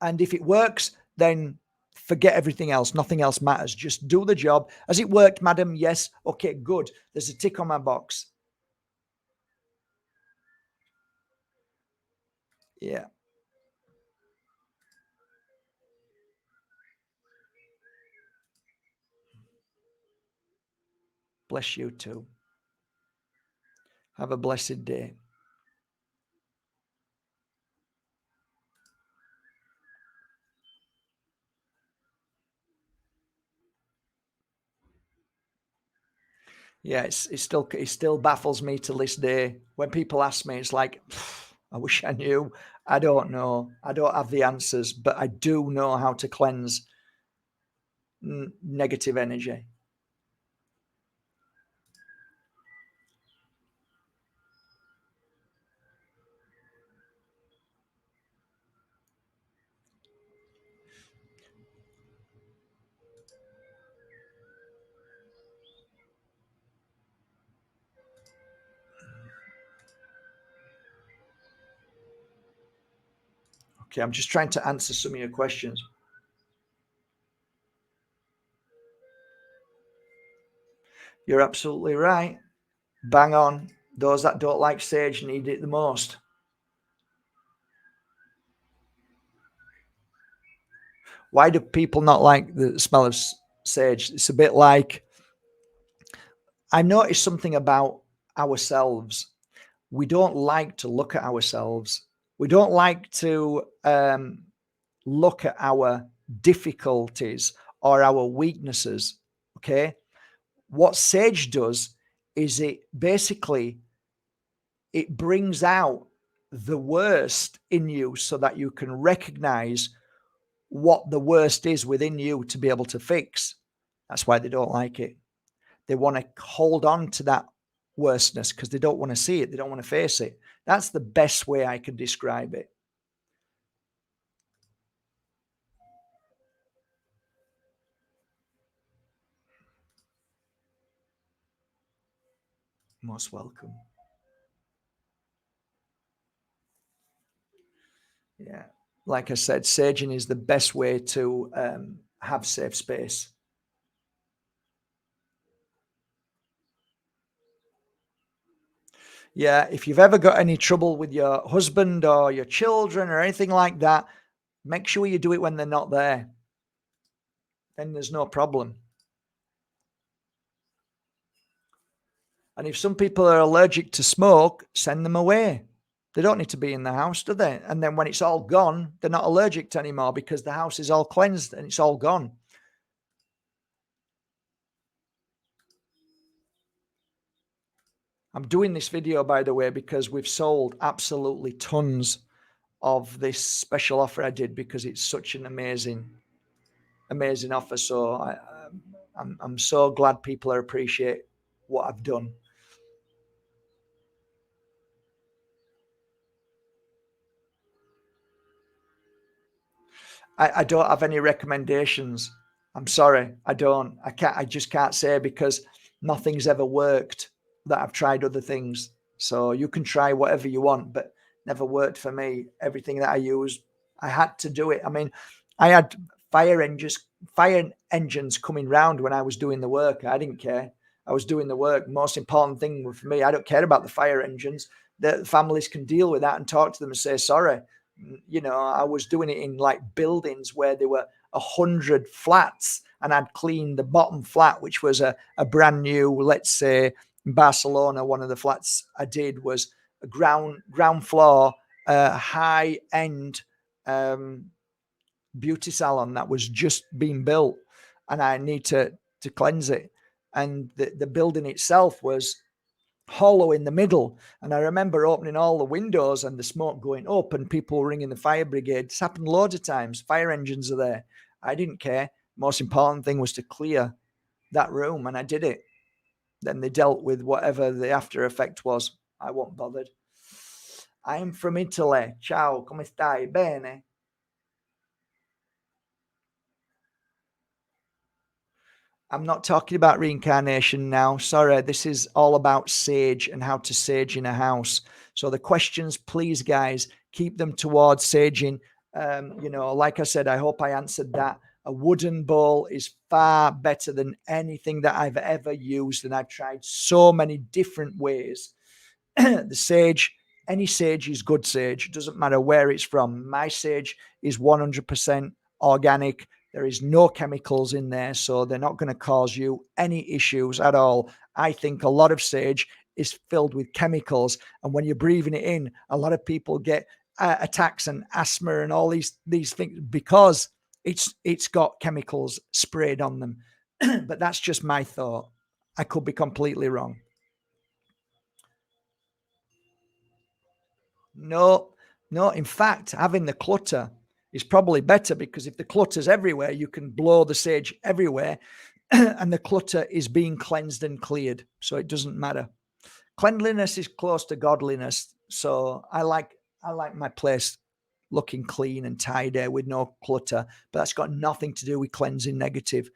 And if it works, then forget everything else. Nothing else matters. Just do the job. Has it worked, madam? Yes. Okay, good. There's a tick on my box. Yeah. Bless you too. Have a blessed day. Yeah, it still baffles me to this day. When people ask me, it's like, I wish I knew. I don't know. I don't have the answers, but I do know how to cleanse negative energy. Okay, I'm just trying to answer some of your questions. You're absolutely right. Bang on. Those that don't like sage need it the most. Why do people not like the smell of sage? It's a bit like, I noticed something about ourselves. We don't like to look at ourselves. We don't like to look at our difficulties or our weaknesses. Okay. What sage does is it brings out the worst in you so that you can recognize what the worst is within you to be able to fix. That's why they don't like it. They want to hold on to that worstness because they don't want to see it. They don't want to face it. That's the best way I can describe it. Most welcome. Yeah. Like I said, saging is the best way to have safe space. Yeah. If you've ever got any trouble with your husband or your children or anything like that, make sure you do it when they're not there. Then there's no problem. And if some people are allergic to smoke, send them away. They don't need to be in the house, do they? And then when it's all gone, they're not allergic to anymore because the house is all cleansed and it's all gone. I'm doing this video, by the way, because we've sold absolutely tons of this special offer I did because it's such an amazing offer. So I'm so glad people appreciate what I've done. I don't have any recommendations. I'm sorry, I don't. I can't. I just can't say because nothing's ever worked. That I've tried other things, so you can try whatever you want, but never worked for me. Everything that I used, I had to do it. I mean, I had fire engines, fire engines coming round when I was doing the work. I didn't care. I was doing the work. Most important thing for me, I don't care about the fire engines. The families can deal with that and talk to them and say sorry. I was doing it in like buildings where there were 100 flats, and I'd cleaned the bottom flat, which was a brand new, let's say in Barcelona, one of the flats I did was a ground floor, high end um, beauty salon that was just being built, and I need to cleanse it. And the building itself was hollow in the middle. And I remember opening all the windows and the smoke going up and people ringing the fire brigade. It's happened loads of times. Fire engines are there. I didn't care. Most important thing was to clear that room, and I did it. Then they dealt with whatever the after effect was. I wasn't bothered. I am from Italy. Ciao, come stai? Bene. I'm not talking about reincarnation now. Sorry, this is all about sage and how to sage in a house. So the questions, please, guys, keep them towards saging. Like I said, I hope I answered that. A wooden bowl is far better than anything that I've ever used, and I've tried so many different ways. The sage, any sage is good sage. It doesn't matter where it's from. My sage is 100% organic. There is no chemicals in there, so they're not going to cause you any issues at all. I think a lot of sage is filled with chemicals, and when you're breathing it in, a lot of people get attacks and asthma and all these things because it's got chemicals sprayed on them. But that's just my thought. I could be completely wrong. No, no. In fact, having the clutter is probably better because if the clutter's everywhere, you can blow the sage everywhere and the clutter is being cleansed and cleared. So it doesn't matter. Cleanliness is close to godliness. So I like my place looking clean and tidy with no clutter, but that's got nothing to do with cleansing negative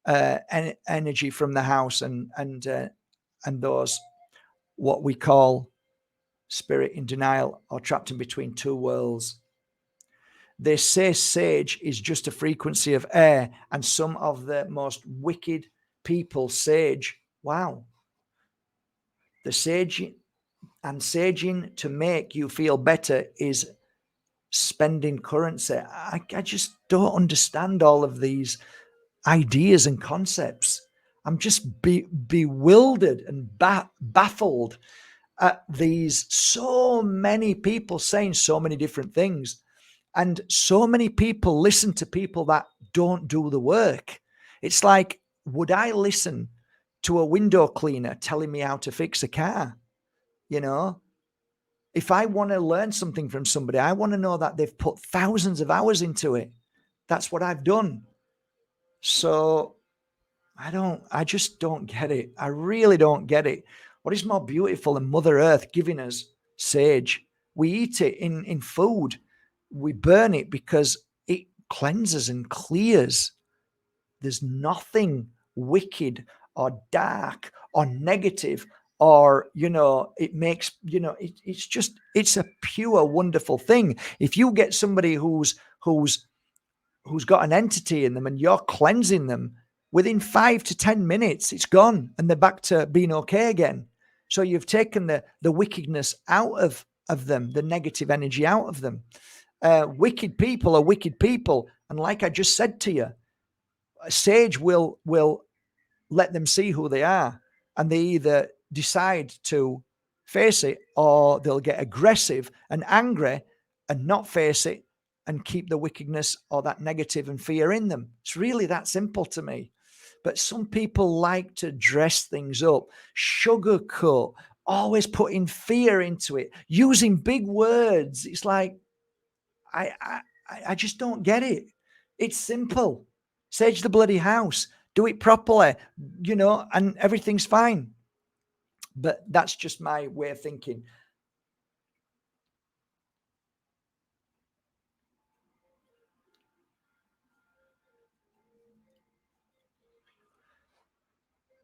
energy from the house and those what we call spirit in denial or trapped in between two worlds. They say sage is just a frequency of air, and some of the most wicked people sage. Wow. The sage and saging to make you feel better is spending currency. I just don't understand all of these ideas and concepts. I'm just bewildered and baffled at these so many people saying so many different things. And so many people listen to people that don't do the work. It's like, would I listen to a window cleaner telling me how to fix a car? You know, if I want to learn something from somebody, I want to know that they've put thousands of hours into it. That's what I've done. So I just don't get it. I really don't get it. What is more beautiful than Mother Earth giving us sage? We eat it in food. We burn it because it cleanses and clears. There's nothing wicked or dark or negative or it makes it's a pure wonderful thing. If you get somebody who's got an entity in them and you're cleansing them, within 5 to 10 minutes, it's gone and they're back to being okay again. So you've taken the wickedness out of them, the negative energy out of them. Wicked people are wicked people. And like I just said to you, a sage will let them see who they are. And they either decide to face it or they'll get aggressive and angry and not face it and keep the wickedness or that negative and fear in them. It's really that simple to me. But some people like to dress things up, sugarcoat, always putting fear into it, using big words. It's like, I, I, I just don't get it. It's simple. Sage the bloody house, do it properly, and everything's fine. But that's just my way of thinking.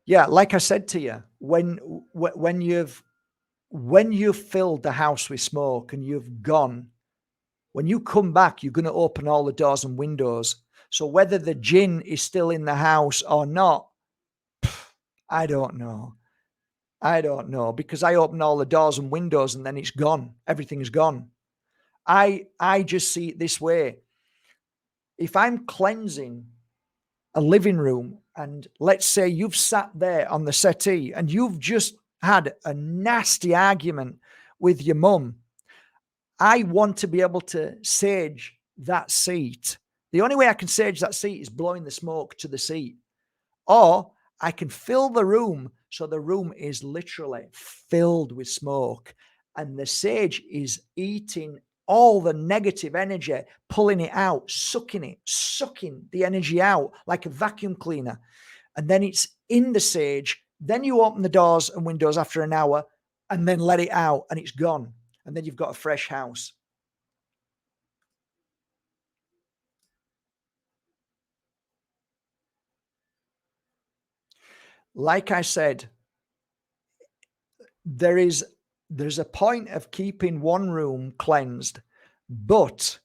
Yeah, like I said to you, when you've filled the house with smoke and you've gone, when you come back, you're going to open all the doors and windows. So whether the jinn is still in the house or not, I don't know. I don't know because I open all the doors and windows and then it's gone. Everything's gone. I just see it this way. If I'm cleansing a living room and let's say you've sat there on the settee and you've just had a nasty argument with your mum, I want to be able to sage that seat. The only way I can sage that seat is blowing the smoke to the seat. Or I can fill the room so the room is literally filled with smoke and the sage is eating all the negative energy, pulling it out, sucking the energy out like a vacuum cleaner. And then it's in the sage. Then you open the doors and windows after an hour and then let it out and it's gone. And then you've got a fresh house. Like I said, there's a point of keeping one room cleansed, but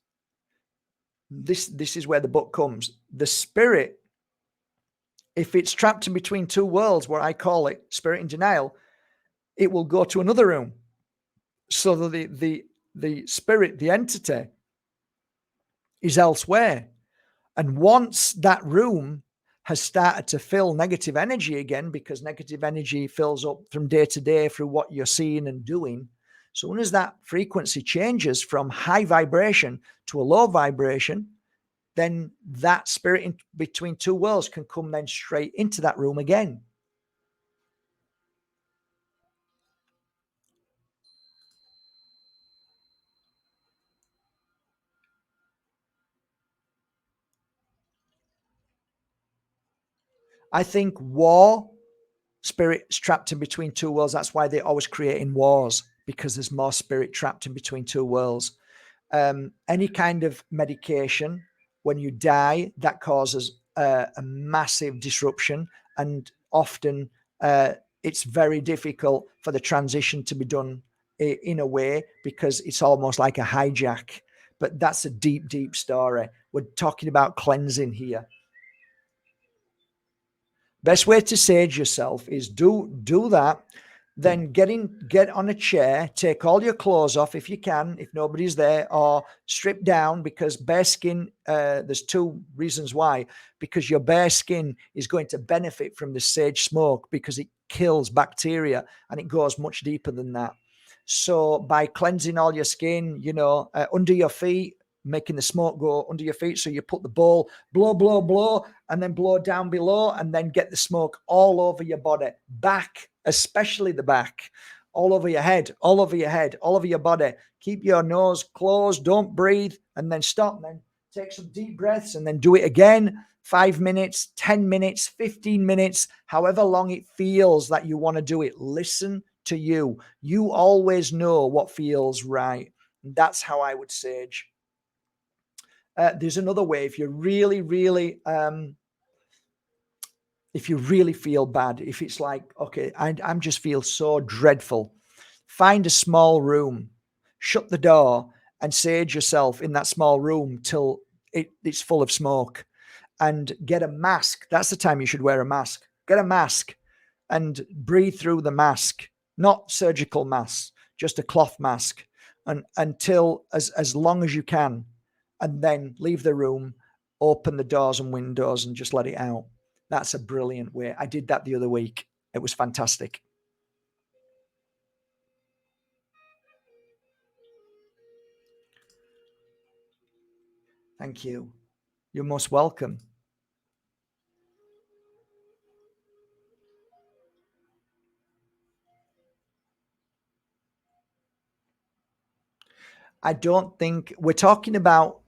this is where the book comes. The spirit, if it's trapped in between two worlds, where I call it spirit in denial, it will go to another room. So the spirit, the entity, is elsewhere. And once that room has started to fill negative energy again, because negative energy fills up from day to day through what you're seeing and doing. So soon as that frequency changes from high vibration to a low vibration, then that spirit in between two worlds can come then straight into that room again. I think war, spirits trapped in between two worlds. That's why they're always creating wars, because there's more spirit trapped in between two worlds. Any kind of medication, when you die, that causes a massive disruption, and often it's very difficult for the transition to be done in a way because it's almost like a hijack. But that's a deep, deep story. We're talking about cleansing here. Best way to sage yourself is do that. Then get on a chair, take all your clothes off if you can, if nobody's there, or strip down because bare skin. There's two reasons why. Because your bare skin is going to benefit from the sage smoke because it kills bacteria and it goes much deeper than that. So by cleansing all your skin, under your feet, making the smoke go under your feet. So you put the bowl, blow, and then blow down below, and then get the smoke all over your body, back, especially the back, all over your head, all over your head, all over your body. Keep your nose closed, don't breathe, and then stop, and then take some deep breaths, and then do it again. 5 minutes, 10 minutes, 15 minutes, however long it feels that you want to do it. Listen to you. You always know what feels right. That's how I would sage. There's another way. If you really feel bad, if it's like, okay, I'm just feel so dreadful, find a small room, shut the door, and sage yourself in that small room till it's full of smoke, and get a mask. That's the time you should wear a mask. Get a mask and breathe through the mask, not surgical mask, just a cloth mask, and until as long as you can, and then leave the room, open the doors and windows, and just let it out. That's a brilliant way. I did that the other week. It was fantastic. Thank you. You're most welcome. I don't think we're talking about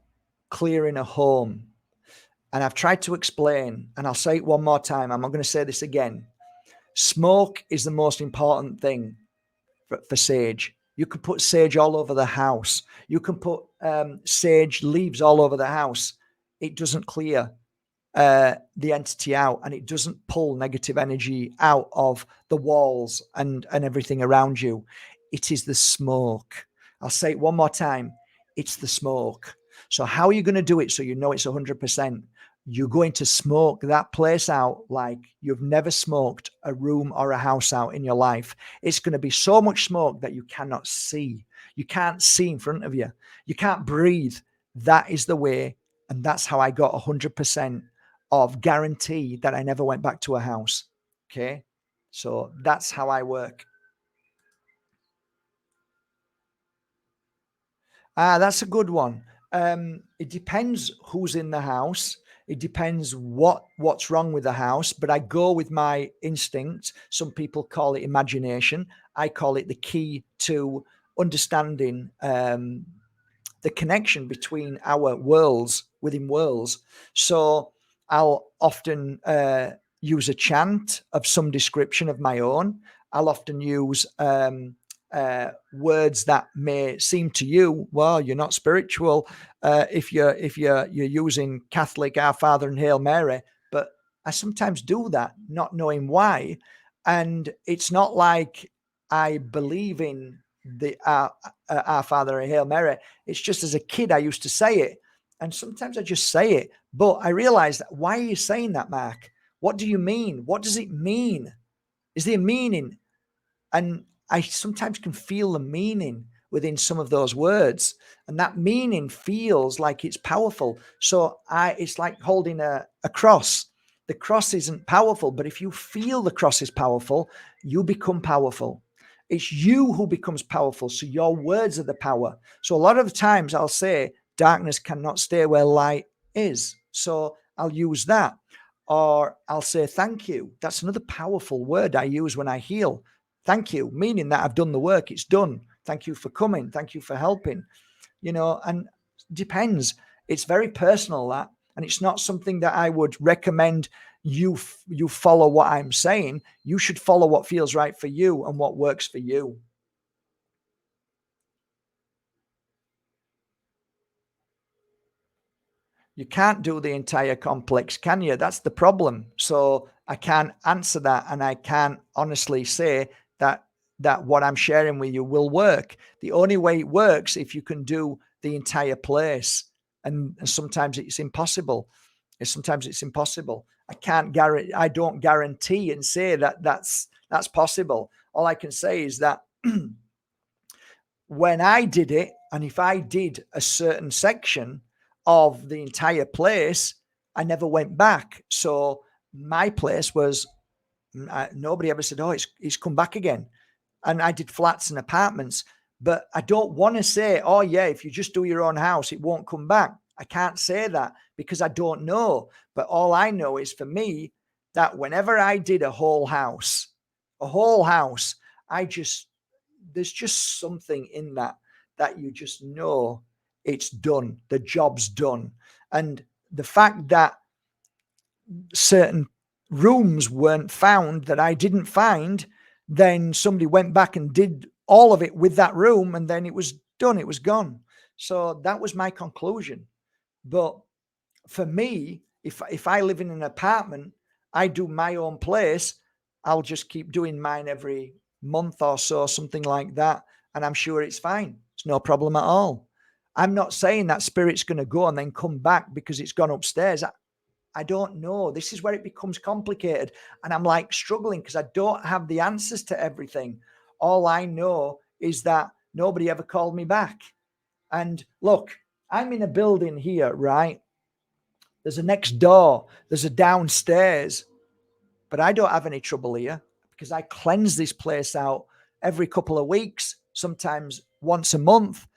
clearing a home. And I've tried to explain, and I'll say it one more time. I'm not going to say this again. Smoke is the most important thing for sage. You can put sage all over the house. You can put sage leaves all over the house. It doesn't clear. the entity out, and it doesn't pull negative energy out of the walls and everything around you. It is the smoke. I'll say it one more time. It's the smoke. So how are you going to do it so you know it's 100%? You're going to smoke that place out like you've never smoked a room or a house out in your life. It's going to be so much smoke that you cannot see. You can't see in front of you. You can't breathe. That is the way. And that's how I got 100% of guarantee that I never went back to a house. Okay. So that's how I work. That's a good one. It depends who's in the house. It depends what's wrong with the house, but I go with my instinct. Some people call it imagination. I call it the key to understanding the connection between our worlds within worlds. So I'll often use a chant of some description of my own. I'll often use words that may seem to you, well, you're not spiritual if you're using Catholic Our Father and Hail Mary, but I sometimes do that, not knowing why. And it's not like I believe in the Our Father and Hail Mary. It's just as a kid, I used to say it. And sometimes I just say it. But I realized, why are you saying that, Mark? What do you mean? What does it mean? Is there a meaning? And I sometimes can feel the meaning within some of those words. And that meaning feels like it's powerful. So it's like holding a cross. The cross isn't powerful, but if you feel the cross is powerful, you become powerful. It's you who becomes powerful. So your words are the power. So a lot of times I'll say, darkness cannot stay where light is. So I'll use that. Or I'll say, thank you. That's another powerful word I use when I heal. Thank you, meaning that I've done the work. It's done. Thank you for coming. Thank you for helping. And depends. It's very personal, that, and it's not something that I would recommend you follow what I'm saying. You should follow what feels right for you and what works for you. You can't do the entire complex, can you? That's the problem. So I can't answer that, and I can't honestly say that what I'm sharing with you will work. The only way it works if you can do the entire place, and sometimes it's impossible. Sometimes it's impossible. I can't guarantee. I don't guarantee and say that that's possible. All I can say is that when I did it, and if I did a certain section of the entire place, I never went back. So my place was, nobody ever said, oh, it's come back again. And I did flats and apartments, but I don't want to say, oh, yeah, if you just do your own house, it won't come back. I can't say that because I don't know. But all I know is, for me, that whenever I did a whole house, I just, there's just something in that you just know it's done. The job's done. And the fact that certain rooms weren't found that I didn't find, then somebody went back and did all of it with that room, and then it was done. It was gone. So that was my conclusion. But for me, if I live in an apartment, I do my own place. I'll just keep doing mine every month or so, something like that, and I'm sure it's fine. It's no problem at all. I'm not saying that spirit's going to go and then come back because it's gone upstairs. I don't know. This is where it becomes complicated, and I'm like struggling because I don't have the answers to everything. All I know is that nobody ever called me back. And look, I'm in a building here, right? There's a next door, there's a downstairs, but I don't have any trouble here because I cleanse this place out every couple of weeks, sometimes once a month,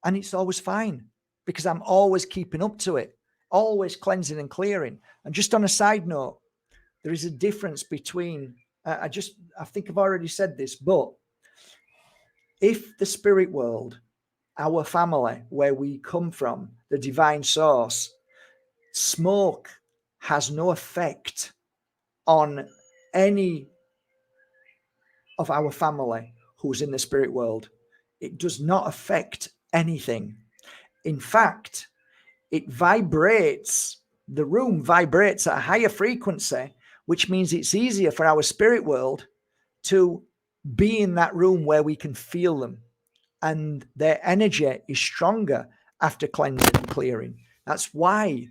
and it's always fine because I'm always keeping up to it, always cleansing and clearing. And just on a side note, there is a difference between, I think I've already said this, but if the spirit world, our family, where we come from, the divine source, smoke has no effect on any of our family who's in the spirit world. It does not affect anything. In fact, it vibrates the room vibrates at a higher frequency, which means it's easier for our spirit world to be in that room where we can feel them, and their energy is stronger after cleansing and clearing. That's why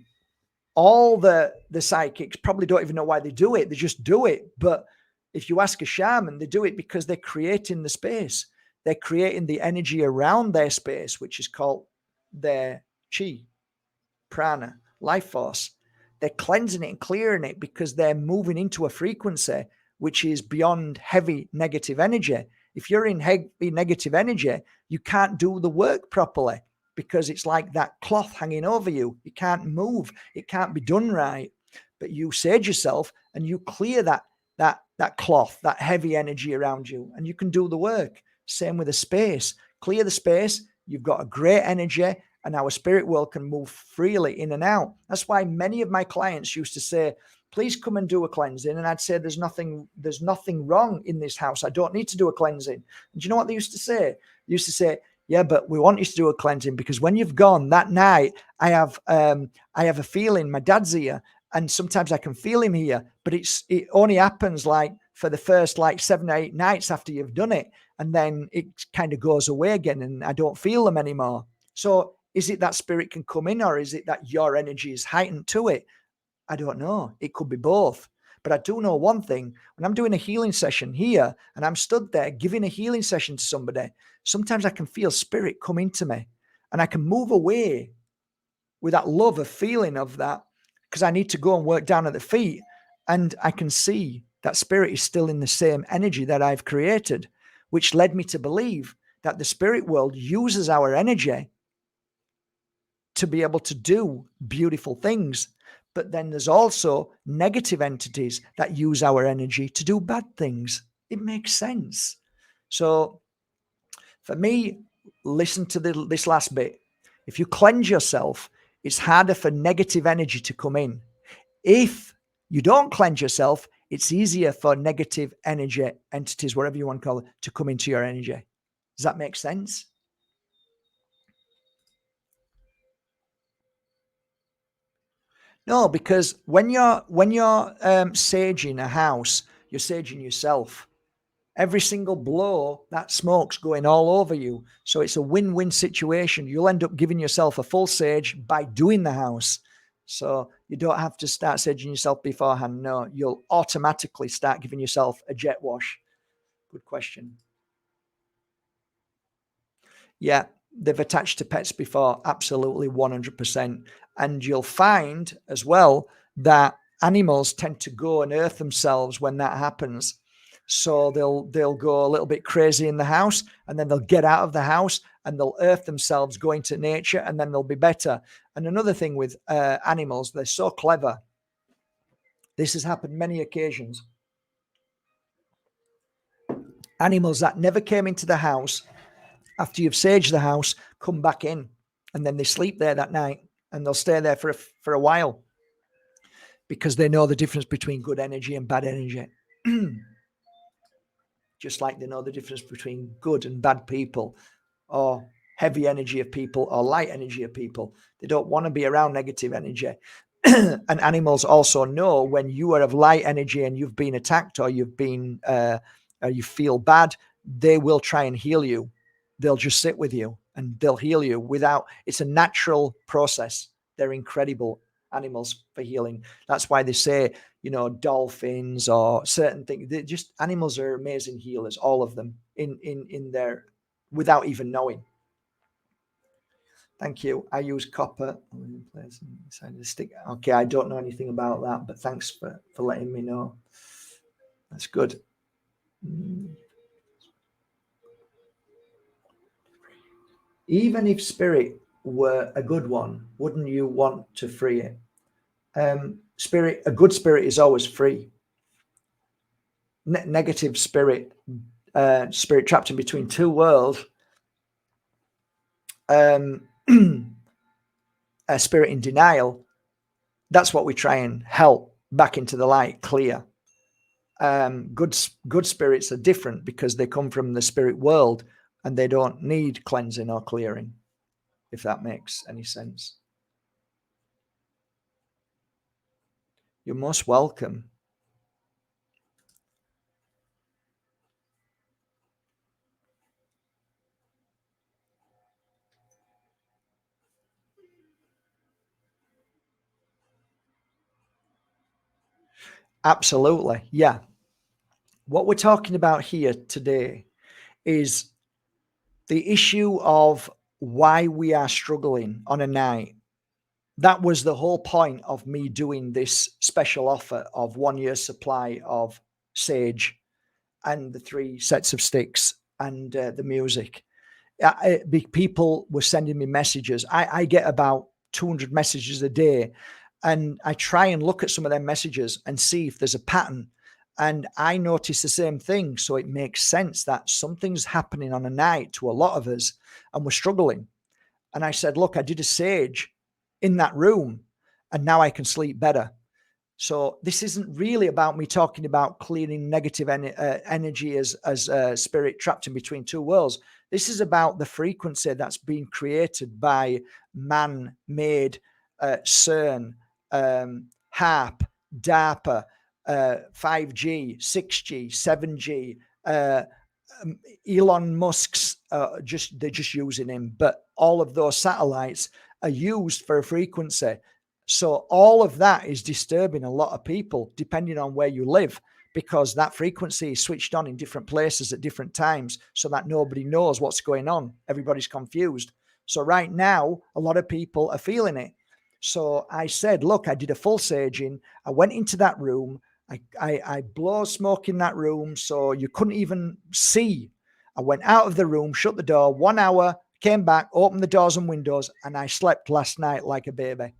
all the psychics probably don't even know why they do it. They just do it. But if you ask a shaman, they do it because they're creating the space. They're creating the energy around their space, which is called their chi, prana, life force. They're cleansing it and clearing it because they're moving into a frequency which is beyond heavy negative energy. If you're in heavy negative energy, you can't do the work properly because it's like that cloth hanging over you. You can't move. It can't be done right. But you sage yourself and you clear that cloth, that heavy energy around you, and you can do the work. Same with the space. Clear the space. You've got a great energy, and our spirit world can move freely in and out. That's why many of my clients used to say, please come and do a cleansing. And I'd say, there's nothing wrong in this house. I don't need to do a cleansing. And do you know what they used to say? They used to say, yeah, but we want you to do a cleansing because when you've gone that night, I have a feeling my dad's here, and sometimes I can feel him here, but it only happens like for the first like 7 or 8 nights after you've done it. And then it kind of goes away again and I don't feel them anymore. So is it that spirit can come in, or is it that your energy is heightened to it? I don't know. It could be both. But I do know one thing. When I'm doing a healing session here and I'm stood there giving a healing session to somebody, sometimes I can feel spirit come into me and I can move away with that love of feeling of that, because I need to go and work down at the feet, and I can see that spirit is still in the same energy that I've created, which led me to believe that the spirit world uses our energy to be able to do beautiful things. But then there's also negative entities that use our energy to do bad things. It makes sense. So for me, listen to this last bit. If you cleanse yourself, it's harder for negative energy to come in. If you don't cleanse yourself, it's easier for negative energy entities, whatever you want to call it, to come into your energy. Does that make sense? No, because when you're saging a house, you're saging yourself. Every single blow, that smoke's going all over you. So it's a win-win situation. You'll end up giving yourself a full sage by doing the house. So you don't have to start saging yourself beforehand. No, you'll automatically start giving yourself a jet wash. Good question. Yeah, they've attached to pets before. Absolutely 100%. And you'll find as well that animals tend to go and earth themselves when that happens. So they'll go a little bit crazy in the house, and then they'll get out of the house and they'll earth themselves, go into nature, and then they'll be better. And another thing with animals, they're so clever. This has happened many occasions. Animals that never came into the house, after you've saged the house, come back in, and then they sleep there that night, and they'll stay there for a while because they know the difference between good energy and bad energy. Just like they know the difference between good and bad people, or heavy energy of people or light energy of people. They don't want to be around negative energy. And animals also know when you are of light energy and you've been attacked, or you've been or you feel bad, they will try and heal you. They'll just sit with you and they'll heal you without, it's a natural process. They're incredible animals for healing. That's why they say, dolphins or certain things, they just, animals are amazing healers, all of them in their, without even knowing. Thank you. I use copper inside the stick. Okay, I don't know anything about that, but thanks for letting me know. That's good. Even if spirit were a good one, wouldn't you want to free it? A good spirit is always free. Negative spirit, spirit trapped in between two worlds, a spirit in denial, that's what we try and help back into the light, clear. Good spirits are different because they come from the spirit world and they don't need cleansing or clearing, if that makes any sense. You're most welcome. Absolutely. Yeah. What we're talking about here today is the issue of why we are struggling on a night. That was the whole point of me doing this special offer of 1 year supply of sage and the 3 sets of sticks and the music. People were sending me messages. I get about 200 messages a day, and I try and look at some of their messages and see if there's a pattern. And I notice the same thing. So it makes sense that something's happening on a night to a lot of us, and we're struggling. And I said, look, I did a sage in that room, and now I can sleep better. So this isn't really about me talking about clearing negative energy as spirit trapped in between two worlds. This is about the frequency that's being created by man-made CERN, HARP, DARPA, 5G, 6G, 7G. Elon Musk's they're just using him, but all of those satellites are used for a frequency. So all of that is disturbing a lot of people, depending on where you live, because that frequency is switched on in different places at different times, so that nobody knows what's going on. Everybody's confused. So right now, a lot of people are feeling it. So I said, look, I did a full saging. I went into that room. I blow smoke in that room, so you couldn't even see. I went out of the room, shut the door, 1 hour, came back, opened the doors and windows, and I slept last night like a baby.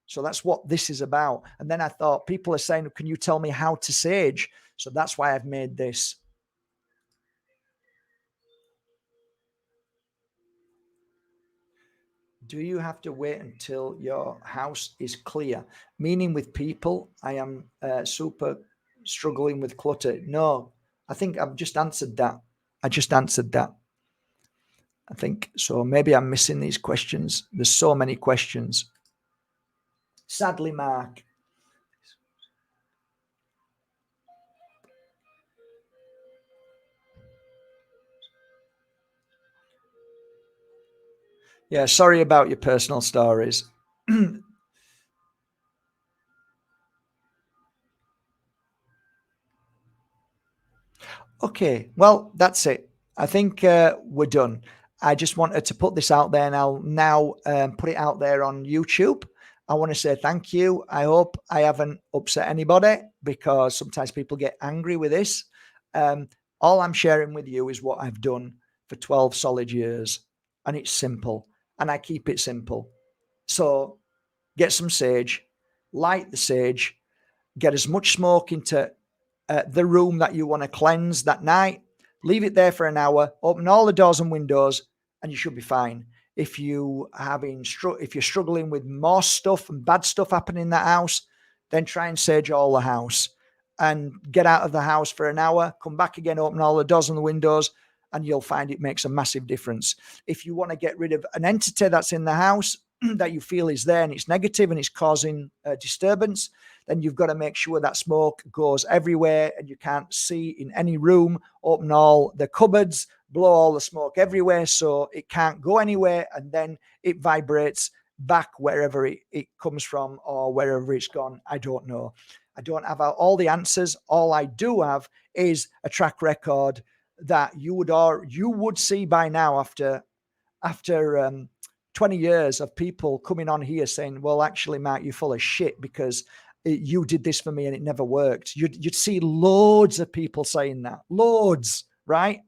So that's what this is about. And then I thought, people are saying, can you tell me how to sage? So that's why I've made this. Do you have to wait until your house is clear? Meaning with people, I am super struggling with clutter. No, I think I've just answered that. I just answered that. I think so. Maybe I'm missing these questions. There's so many questions. Sadly, Mark. Yeah, sorry about your personal stories. Okay, well, that's it. I think we're done. I just wanted to put this out there, and I'll now put it out there on YouTube. I want to say thank you. I hope I haven't upset anybody, because sometimes people get angry with this. Um, all I'm sharing with you is what I've done for 12 solid years, and it's simple, and I keep it simple. So get some sage, light the sage, get as much smoke into the room that you want to cleanse that night. Leave it there for an hour. Open all the doors and windows, and you should be fine. If you're struggling with more stuff and bad stuff happening in that house, then try and sage all the house and get out of the house for an hour. Come back again, open all the doors and the windows, and you'll find it makes a massive difference. If you want to get rid of an entity that's in the house that you feel is there and it's negative and it's causing disturbance, then you've got to make sure that smoke goes everywhere and you can't see in any room. Open all the cupboards, blow all the smoke everywhere so it can't go anywhere, and then it vibrates back wherever it comes from or wherever it's gone. I don't know. I don't have all the answers. All I do have is a track record that you would see by now after 20 years of people coming on here saying, well, actually, Mark, you're full of shit because you did this for me and it never worked. You'd see loads of people saying that, loads, right?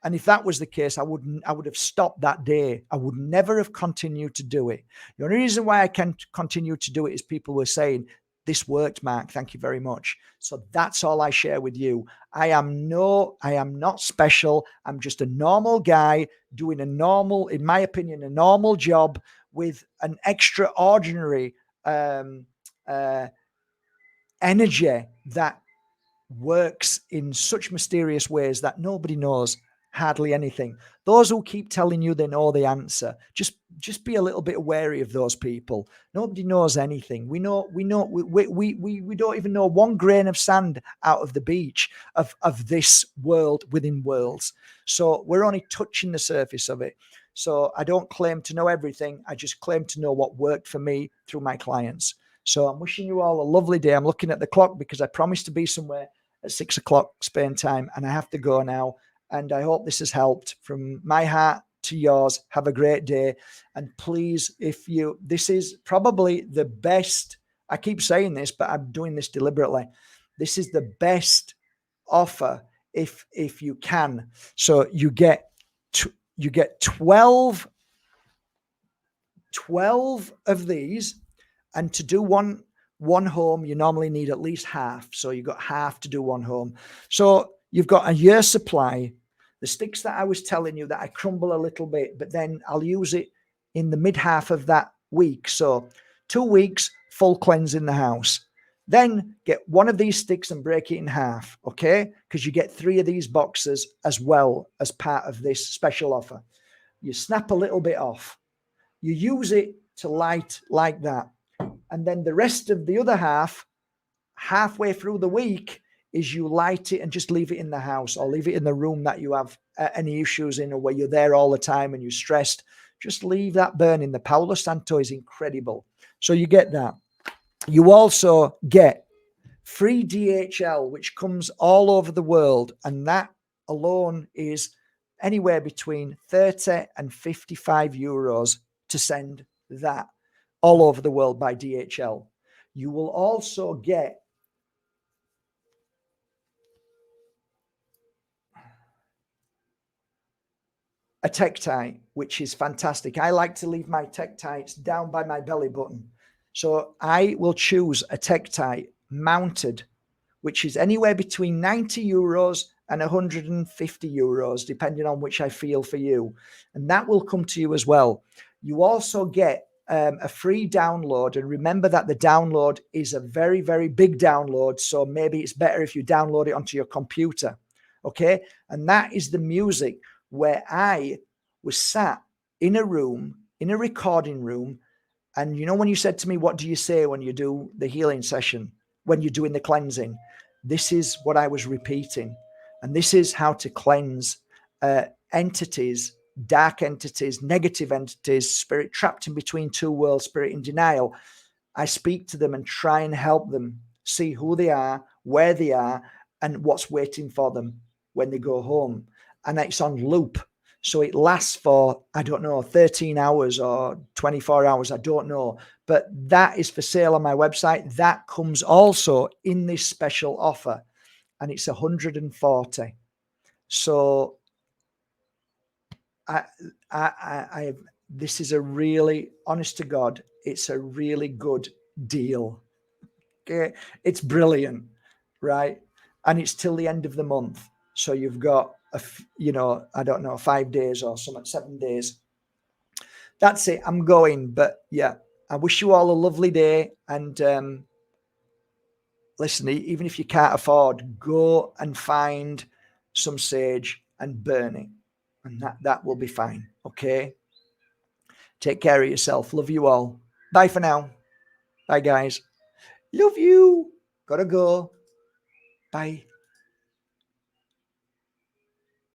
And if that was the case, I would have stopped that day. I would never have continued to do it. The only reason why I can continue to do it is people were saying, this worked, Mark. Thank you very much. So that's all I share with you. I am not special. I'm just a normal guy doing a normal, in my opinion, a normal job with an extraordinary uh, energy that works in such mysterious ways that nobody knows. hardly anything. Those who keep telling you they know the answer, just be a little bit wary of those people. Nobody knows anything. We don't even know one grain of sand out of the beach of this world within worlds. So we're only touching the surface of it. So I don't claim to know everything. I just claim to know what worked for me through my clients. So I'm wishing you all a lovely day. I'm looking at the clock because I promised to be somewhere at 6 o'clock Spain time, and I have to go now. And I hope this has helped. From my heart to yours, have a great day. And please, this is probably the best, I keep saying this, but I'm doing this deliberately. This is the best offer if you can. So you get 12 of these, and to do one home, you normally need at least half. So you've got half to do one home. So you've got a year supply. The sticks that I was telling you that I crumble a little bit, but then I'll use it in the mid half of that week. So 2 weeks, full cleanse in the house. Then get one of these sticks and break it in half, okay? Because you get 3 of these boxes as well as part of this special offer. You snap a little bit off. You use it to light like that. And then the rest of the other half, halfway through the week, is you light it and just leave it in the house, or leave it in the room that you have any issues in, or where you're there all the time and you're stressed. Just leave that burning. The Palo Santo is incredible. So you get that. You also get free DHL, which comes all over the world, and that alone is anywhere between 30 and 55 euros to send that all over the world by DHL. You will also get a Tektite, which is fantastic. I like to leave my Tektites down by my belly button. So I will choose a Tektite mounted, which is anywhere between 90 euros and 150 euros, depending on which I feel for you. And that will come to you as well. You also get a free download. And remember that the download is a very, very big download. So maybe it's better if you download it onto your computer. Okay. And that is the music where I was sat in a room, in a recording room. And you know, when you said to me, what do you say when you do the healing session, when you're doing the cleansing? This is what I was repeating. And this is how to cleanse entities, dark entities, negative entities, spirit trapped in between 2 worlds, spirit in denial. I speak to them and try and help them see who they are, where they are, and what's waiting for them when they go home. And it's on loop. So it lasts for, I don't know, 13 hours or 24 hours. I don't know. But that is for sale on my website. That comes also in this special offer. And it's 140. So this is a really, honest to God, it's a really good deal. Okay. It's brilliant, right? And it's till the end of the month. So you've got, I don't know, 5 days or something, 7 days. That's it. I'm going. But yeah, I wish you all a lovely day. And listen, even if you can't afford, go and find some sage and burn it. And that will be fine. Okay. Take care of yourself. Love you all. Bye for now. Bye, guys. Love you. Gotta go. Bye.